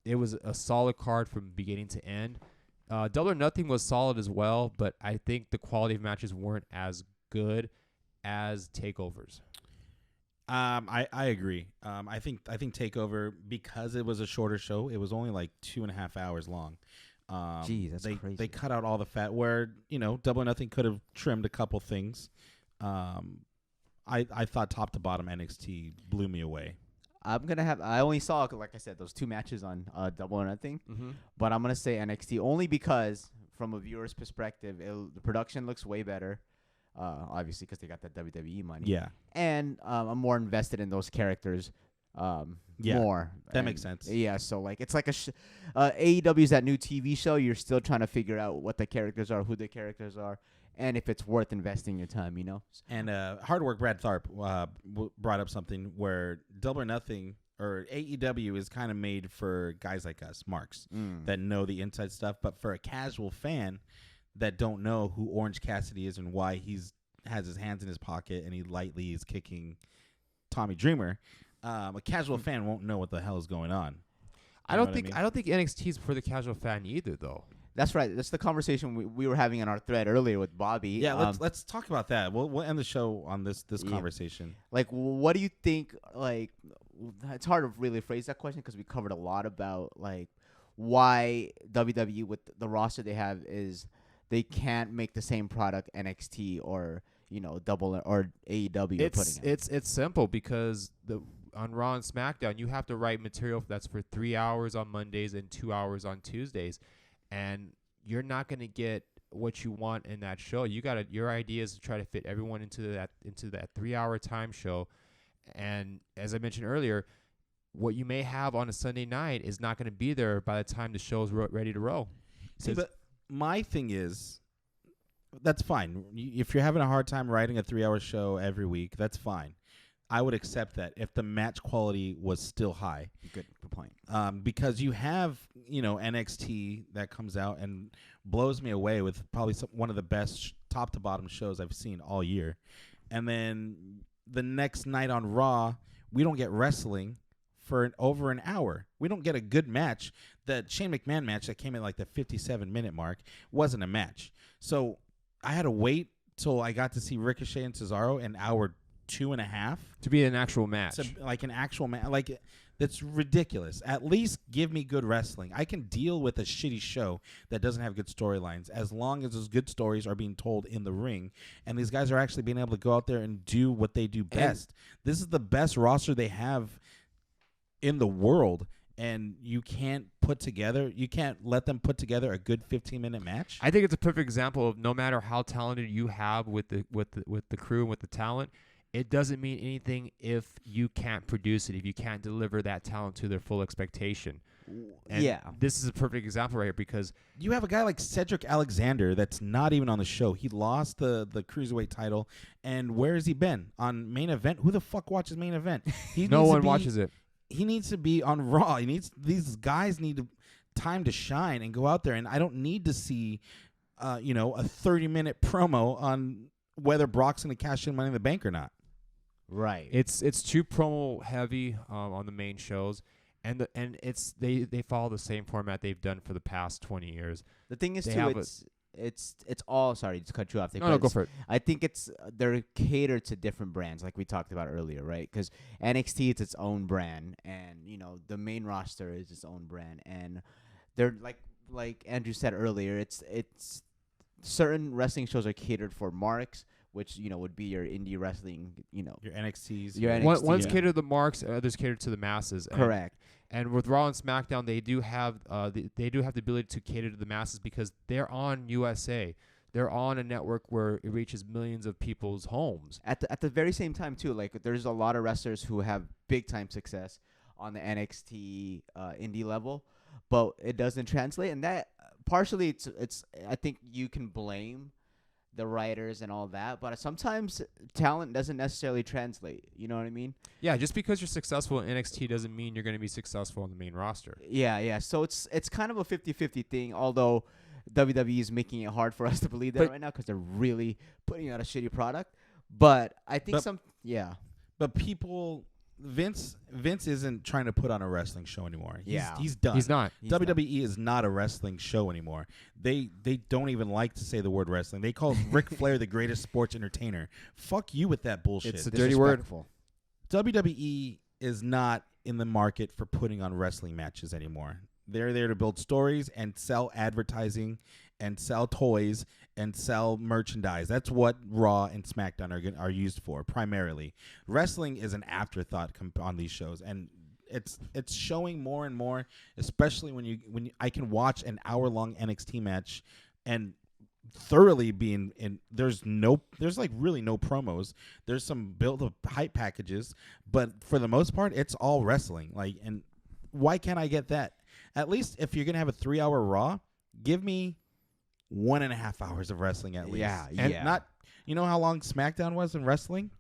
Speaker 2: it was a solid card from beginning to end. Double or Nothing was solid as well, but I think the quality of matches weren't as good as Takeovers.
Speaker 1: I agree. I think Takeover, because it was a shorter show, it was only like 2.5 hours long.
Speaker 3: Jeez, that's crazy.
Speaker 1: They cut out all the fat where, Double or Nothing could have trimmed a couple things. I thought top to bottom NXT blew me away.
Speaker 3: I only saw, like I said, those 2 matches on Double or Nothing, but I'm going to say NXT only because from a viewer's perspective, the production looks way better. Obviously, because they got that WWE money.
Speaker 1: Yeah.
Speaker 3: And I'm more invested in those characters more.
Speaker 1: That makes sense.
Speaker 3: Yeah, so like it's like AEW's that new TV show. You're still trying to figure out what the characters are, who the characters are, and if it's worth investing your time,
Speaker 1: And Hard Work Brad Tharp brought up something where Double or Nothing or AEW is kind of made for guys like us, marks, that know the inside stuff. But for a casual fan that don't know who Orange Cassidy is and why has his hands in his pocket and he lightly is kicking Tommy Dreamer, a casual fan won't know what the hell is going on.
Speaker 2: I don't think NXT is for the casual fan either, though.
Speaker 3: That's right. That's the conversation we were having in our thread earlier with Bobby.
Speaker 1: Yeah, let's talk about that. We'll end the show on this conversation.
Speaker 3: Like, what do you think? Like, it's hard to really phrase that question because we covered a lot about like why WWE with the roster they have is they can't make the same product NXT or Double or AEW are putting out.
Speaker 2: It's simple because on Raw and SmackDown you have to write material that's for 3 hours on Mondays and 2 hours on Tuesdays, and you're not going to get what you want in that show. Your idea is to try to fit everyone into that 3-hour time show, and as I mentioned earlier, what you may have on a Sunday night is not going to be there by the time the show is ready to roll.
Speaker 1: See, but my thing is, that's fine. If you're having a hard time writing a 3-hour show every week, that's fine. I would accept that if the match quality was still high.
Speaker 3: Good point.
Speaker 1: Because you have, NXT that comes out and blows me away with probably one of the best top to bottom shows I've seen all year. And then the next night on Raw, we don't get wrestling for over an hour. We don't get a good match. The Shane McMahon match that came in like the 57-minute mark wasn't a match. So I had to wait till I got to see Ricochet and Cesaro an hour 2.5
Speaker 2: to be an actual match.
Speaker 1: Like an actual match. Like, that's ridiculous. At least give me good wrestling. I can deal with a shitty show that doesn't have good storylines as long as those good stories are being told in the ring and these guys are actually being able to go out there and do what they do best. This is the best roster they have in the world, and you can't let them put together a good 15-minute match.
Speaker 2: I think it's a perfect example of no matter how talented you have with the crew and with the talent, it doesn't mean anything if you can't produce it, if you can't deliver that talent to their full expectation. And this is a perfect example right here because
Speaker 1: you have a guy like Cedric Alexander that's not even on the show. He lost the Cruiserweight title, and where has he been? On Main Event? Who the fuck watches Main Event?
Speaker 2: No one watches it.
Speaker 1: He needs to be on Raw. These guys need time to shine and go out there. And I don't need to see, a 30-minute promo whether Brock's going to cash in Money in the Bank or not.
Speaker 3: Right.
Speaker 2: It's too promo heavy on the main shows, and they follow the same format they've done for the past 20 years.
Speaker 3: The thing is
Speaker 2: They
Speaker 3: too,
Speaker 2: have
Speaker 3: it's all sorry to cut you off.
Speaker 2: No, go for it.
Speaker 3: I think it's they're catered to different brands, like we talked about earlier, right? Because NXT it's its own brand, and the main roster is its own brand, and they're like Andrew said earlier, it's certain wrestling shows are catered for marks, which would be your indie wrestling,
Speaker 1: Your NXTs.
Speaker 3: Your
Speaker 2: One's
Speaker 3: NXT.
Speaker 2: catered to the marks, others catered to the masses.
Speaker 3: Correct.
Speaker 2: And with Raw and SmackDown, they do have the ability to cater to the masses because they're on USA. They're on a network where it reaches millions of people's homes.
Speaker 3: At the very same time too, like there's a lot of wrestlers who have big time success on the NXT indie level, but it doesn't translate, and that partially it's I think you can blame the writers and all that, but sometimes talent doesn't necessarily translate. You know what I mean?
Speaker 2: Yeah, just because you're successful in NXT doesn't mean you're going to be successful on the main roster.
Speaker 3: Yeah. So it's kind of a 50-50 thing, although WWE is making it hard for us to believe that right now because they're really putting out a shitty product. But I think
Speaker 1: But people, Vince isn't trying to put on a wrestling show anymore. He's done.
Speaker 2: He's not.
Speaker 1: WWE is not a wrestling show anymore. They don't even like to say the word wrestling. They call Ric Flair the greatest sports entertainer. Fuck you with that bullshit.
Speaker 2: It's a dirty word.
Speaker 1: WWE is not in the market for putting on wrestling matches anymore. They're there to build stories and sell advertising and sell toys and sell merchandise. That's what Raw and SmackDown are used for primarily. Wrestling is an afterthought on these shows, and it's showing more and more, especially when I can watch an hour-long NXT match and thoroughly being in. There's like really no promos. There's some build-up hype packages, but for the most part, it's all wrestling. And why can't I get that? At least if you're gonna have a 3-hour Raw, give me 1.5 hours of wrestling at least.
Speaker 3: Yeah.
Speaker 1: Not, how long SmackDown was in wrestling?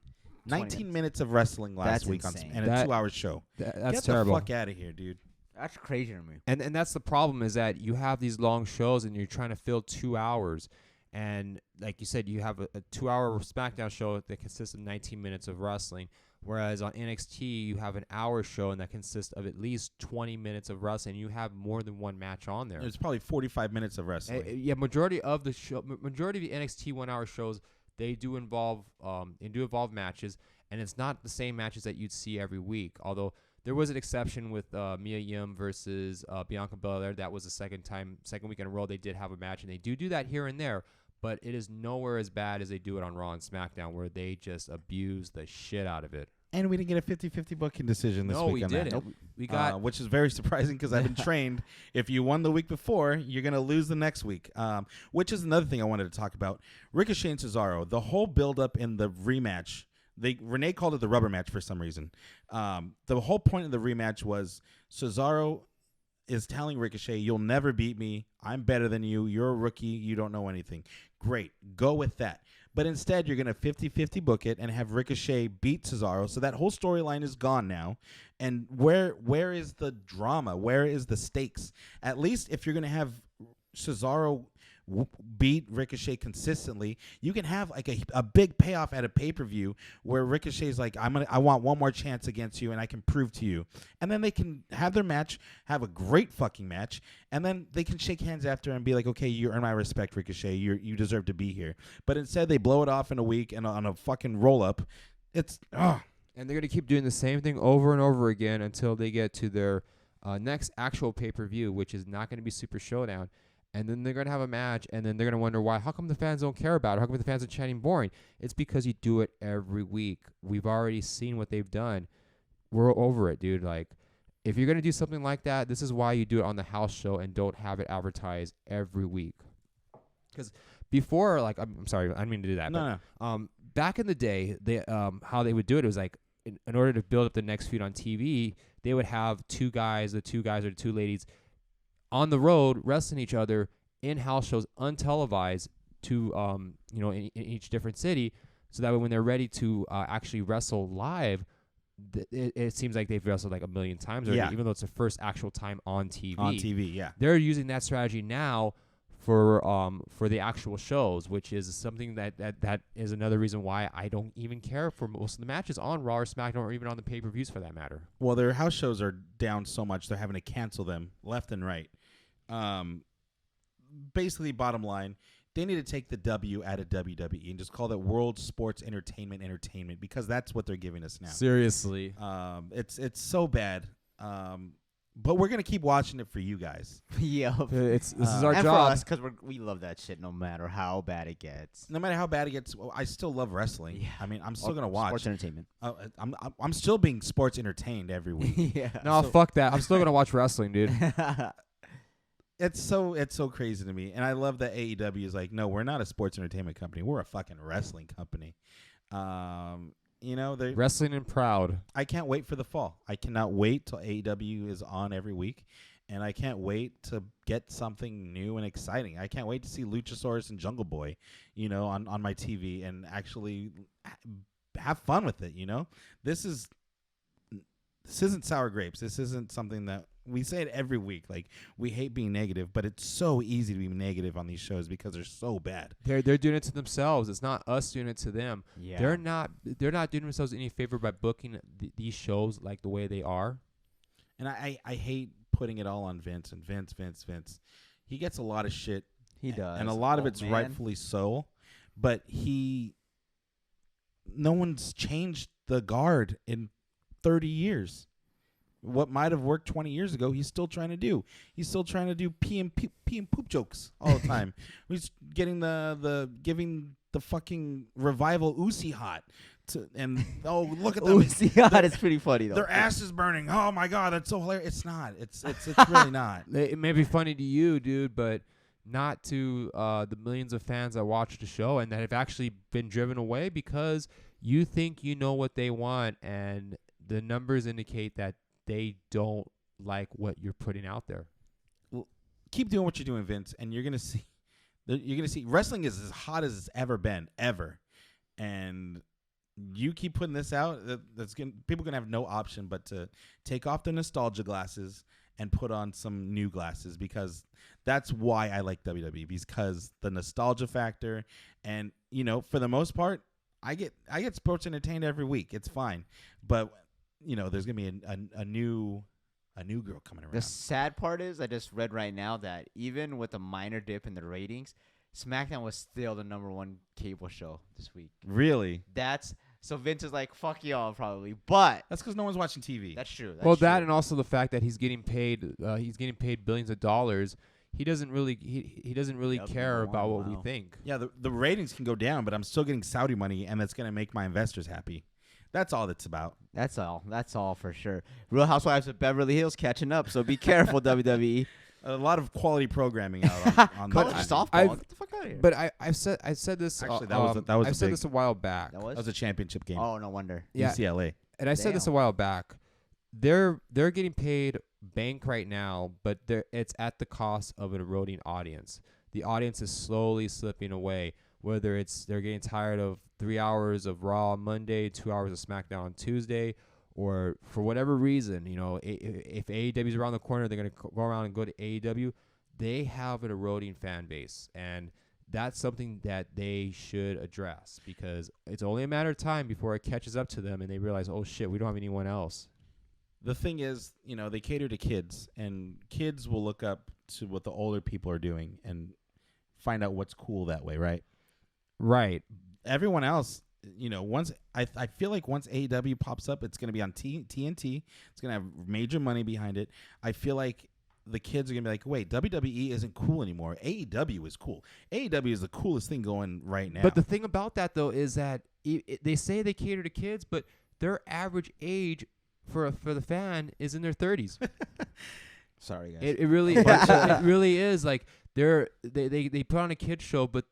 Speaker 1: 19 minutes of wrestling last week
Speaker 3: insane.
Speaker 1: on a 2-hour show.
Speaker 2: That's
Speaker 1: Get
Speaker 2: terrible.
Speaker 1: the fuck out of here, dude.
Speaker 3: That's crazy to me.
Speaker 2: And that's the problem is that you have these long shows and you're trying to fill 2 hours. And like you said, you have a 2-hour SmackDown show that consists of 19 minutes of wrestling. Whereas on NXT, you have an hour show and that consists of at least 20 minutes of wrestling. You have more than one match on there.
Speaker 1: There's probably 45 minutes of wrestling.
Speaker 2: Majority of the NXT 1-hour shows, they do involve matches, and it's not the same matches that you'd see every week. Although there was an exception with Mia Yim versus Bianca Belair. That was the second week in a row they did have a match, and they do that here and there. But it is nowhere as bad as they do it on Raw and SmackDown, where they just abuse the shit out of it.
Speaker 1: And we didn't get a 50-50 booking decision this week.
Speaker 2: No, we
Speaker 1: on
Speaker 2: didn't.
Speaker 1: that.
Speaker 2: Nope. We got,
Speaker 1: which is very surprising because I've been trained. If you won the week before, you're going to lose the next week, which is another thing I wanted to talk about. Ricochet and Cesaro, the whole build-up in the rematch, Renee called it the rubber match for some reason. The whole point of the rematch was Cesaro is telling Ricochet, you'll never beat me. I'm better than you. You're a rookie. You don't know anything. Great. Go with that. But instead, you're going to 50-50 book it and have Ricochet beat Cesaro. So that whole storyline is gone now. And where is the drama? Where is the stakes? At least if you're going to have Cesaro beat Ricochet consistently, you can have like a big payoff at a pay-per-view where Ricochet's like, I want one more chance against you and I can prove to you. And then they can have their match, have a great fucking match, and then they can shake hands after and be like, okay, you earn my respect, Ricochet. You deserve to be here. But instead they blow it off in a week and on a fucking roll-up. And
Speaker 2: they're going to keep doing the same thing over and over again until they get to their next actual pay-per-view, which is not going to be Super Showdown. And then they're going to have a match, and then they're going to wonder why. How come the fans don't care about it? How come the fans are chanting boring? It's because you do it every week. We've already seen what they've done. We're over it, dude. Like, if you're going to do something like that, this is why you do it on the house show and don't have it advertised every week. Because before, like, I'm sorry, I didn't mean to do that.
Speaker 1: No.
Speaker 2: Back in the day, how they would do it was like, in order to build up the next feud on TV, they would have two guys or the two ladies on the road wrestling each other in house shows untelevised to in each different city, so that way when they're ready to actually wrestle live, it seems like they've wrestled like a million times already, even though it's the first actual time on TV.
Speaker 1: On TV, yeah.
Speaker 2: They're using that strategy now for the actual shows, which is something that is another reason why I don't even care for most of the matches on Raw or SmackDown or even on the pay-per-views for that matter.
Speaker 1: Well, their house shows are down so much they're having to cancel them left and right. Basically, bottom line, they need to take the W out of WWE and just call that World Sports Entertainment because that's what they're giving us now.
Speaker 2: Seriously.
Speaker 1: It's so bad. But we're gonna keep watching it for you guys.
Speaker 3: Yeah,
Speaker 2: This is our
Speaker 3: and
Speaker 2: job.
Speaker 3: for us, because we love that shit no matter how bad it gets.
Speaker 1: No matter how bad it gets, I still love wrestling.
Speaker 3: Yeah.
Speaker 1: I mean, I'm still gonna watch.
Speaker 3: Sports entertainment.
Speaker 1: I'm still being sports entertained every week.
Speaker 3: Yeah.
Speaker 2: No, fuck that. I'm still gonna watch wrestling, dude.
Speaker 1: It's so crazy to me, and I love that AEW is like, no, we're not a sports entertainment company. We're a fucking wrestling company. They
Speaker 2: Wrestling and proud.
Speaker 1: I can't wait for the fall. I cannot wait till AEW is on every week, and I can't wait to get something new and exciting. I can't wait to see Luchasaurus and Jungle Boy, on my TV and actually have fun with it. This isn't sour grapes. This isn't something that we say it every week. Like, we hate being negative, but it's so easy to be negative on these shows because they're so bad.
Speaker 2: They're doing it to themselves. It's not us doing it to them.
Speaker 3: Yeah.
Speaker 2: They're not doing themselves any favor by booking these shows like the way they are.
Speaker 1: And I hate putting it all on Vince and Vince. He gets a lot of shit.
Speaker 3: He does.
Speaker 1: And a lot of
Speaker 3: Oh,
Speaker 1: it's
Speaker 3: man.
Speaker 1: rightfully so, but no one's changed the guard in 30 years. What might have worked 20 years ago, he's still trying to do. He's still trying to do pee and poop jokes all the time. He's getting giving the fucking revival Uzi hot. Look at them.
Speaker 3: Uzi hot is pretty funny though.
Speaker 1: Their ass is burning. Oh my god, that's so hilarious. It's not. It's really not.
Speaker 2: It may be funny to you, dude, but not to the millions of fans that watch the show and that have actually been driven away because you think you know what they want, and the numbers indicate that they don't like what you're putting out there.
Speaker 1: Well, keep doing what you're doing, Vince, and you're gonna see. Wrestling is as hot as it's ever been, ever, and you keep putting this out. People are gonna have no option but to take off their nostalgia glasses and put on some new glasses, because that's why I like WWE, because the nostalgia factor, and for the most part, I get sports entertained every week. It's fine, but there's gonna be a new girl coming around.
Speaker 3: The sad part is, I just read right now that even with a minor dip in the ratings, SmackDown was still the #1 cable show this week.
Speaker 1: Really?
Speaker 3: So Vince is like, fuck y'all probably, but
Speaker 1: That's because no one's watching TV.
Speaker 3: that's true.
Speaker 2: Well, that and also the fact that he's getting paid billions of dollars. He doesn't really
Speaker 3: Yep,
Speaker 2: care
Speaker 3: number
Speaker 2: about
Speaker 3: one,
Speaker 2: what we
Speaker 3: wow.
Speaker 2: think.
Speaker 1: Yeah, the ratings can go down, but I'm still getting Saudi money, and that's gonna make my investors happy. That's all it's about.
Speaker 3: That's all for sure. Real Housewives of Beverly Hills catching up, so be careful, WWE.
Speaker 1: A lot of quality programming out on
Speaker 3: College
Speaker 1: that.
Speaker 3: softball. Get the fuck out of here.
Speaker 2: But I said this.
Speaker 1: Actually, that was
Speaker 2: I
Speaker 1: a
Speaker 2: said
Speaker 1: big-
Speaker 2: this a while back.
Speaker 3: that was?
Speaker 1: That was a championship game.
Speaker 3: Oh, no wonder.
Speaker 2: Yeah,
Speaker 1: UCLA.
Speaker 2: and I said this a
Speaker 3: Damn.
Speaker 2: while back. They're getting paid bank right now, but it's at the cost of an eroding audience. The audience is slowly slipping away. Whether it's they're getting tired of 3 hours of Raw on Monday, 2 hours of SmackDown on Tuesday, or for whatever reason, if AEW's around the corner, they're gonna go around and go to AEW. They have an eroding fan base, and that's something that they should address, because it's only a matter of time before it catches up to them and they realize, oh shit, we don't have anyone else.
Speaker 1: The thing is, they cater to kids, and kids will look up to what the older people are doing and find out what's cool that way, right?
Speaker 2: Right.
Speaker 1: Everyone else, once I feel like once AEW pops up, it's going to be on TNT. It's going to have major money behind it. I feel like the kids are going to be like, wait, WWE isn't cool anymore. AEW is cool. AEW is the coolest thing going right now.
Speaker 2: But the thing about that, though, is that they say they cater to kids, but their average age for the fan is in their 30s.
Speaker 3: Sorry, guys.
Speaker 2: It really it really is. Like they put on a kids show, but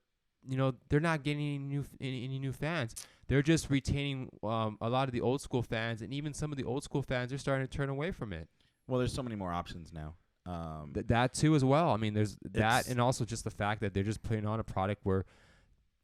Speaker 2: they're not getting any new fans. They're just retaining a lot of the old school fans, and even some of the old school fans are starting to turn away from it.
Speaker 1: well, there's so many more options now.
Speaker 2: That too as well. I mean, there's that, and also just the fact that they're just putting on a product where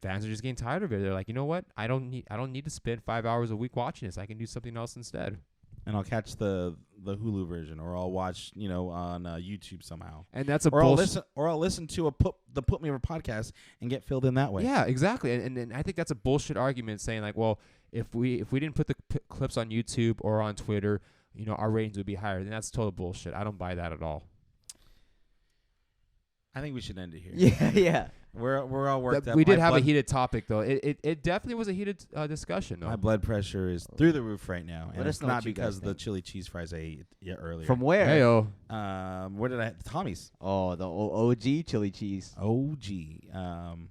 Speaker 2: fans are just getting tired of it. They're like, you know what? I don't need to spend 5 hours a week watching this. I can do something else instead.
Speaker 1: and I'll catch the Hulu version, or I'll watch on YouTube somehow,
Speaker 2: And that's a
Speaker 1: or
Speaker 2: bullshit.
Speaker 1: I'll listen to the Put Me Over podcast and get filled in that way.
Speaker 2: Yeah, exactly. And I think that's a bullshit argument saying like, well, if we didn't put the clips on YouTube or on Twitter, our ratings would be higher. Then that's total bullshit. I don't buy that at all.
Speaker 1: I think we should end it here.
Speaker 3: Yeah.
Speaker 1: We're all worked up.
Speaker 2: We did have a heated topic though. It definitely was a heated discussion though.
Speaker 1: My blood pressure is through the roof right now, and
Speaker 3: Let us
Speaker 1: it's
Speaker 3: know what
Speaker 1: not
Speaker 3: you guys
Speaker 1: because of the
Speaker 3: think.
Speaker 1: chili cheese fries I ate earlier.
Speaker 3: From where?
Speaker 2: Heyo.
Speaker 1: Where did I? Tommy's.
Speaker 3: Oh, the OG chili cheese.
Speaker 1: OG.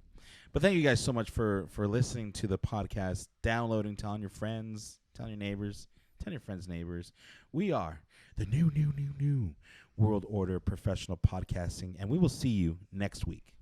Speaker 1: But thank you guys so much for listening to the podcast, downloading, telling your friends, telling your neighbors, telling your friends' neighbors. We are the new World Order Professional Podcasting, and we will see you next week.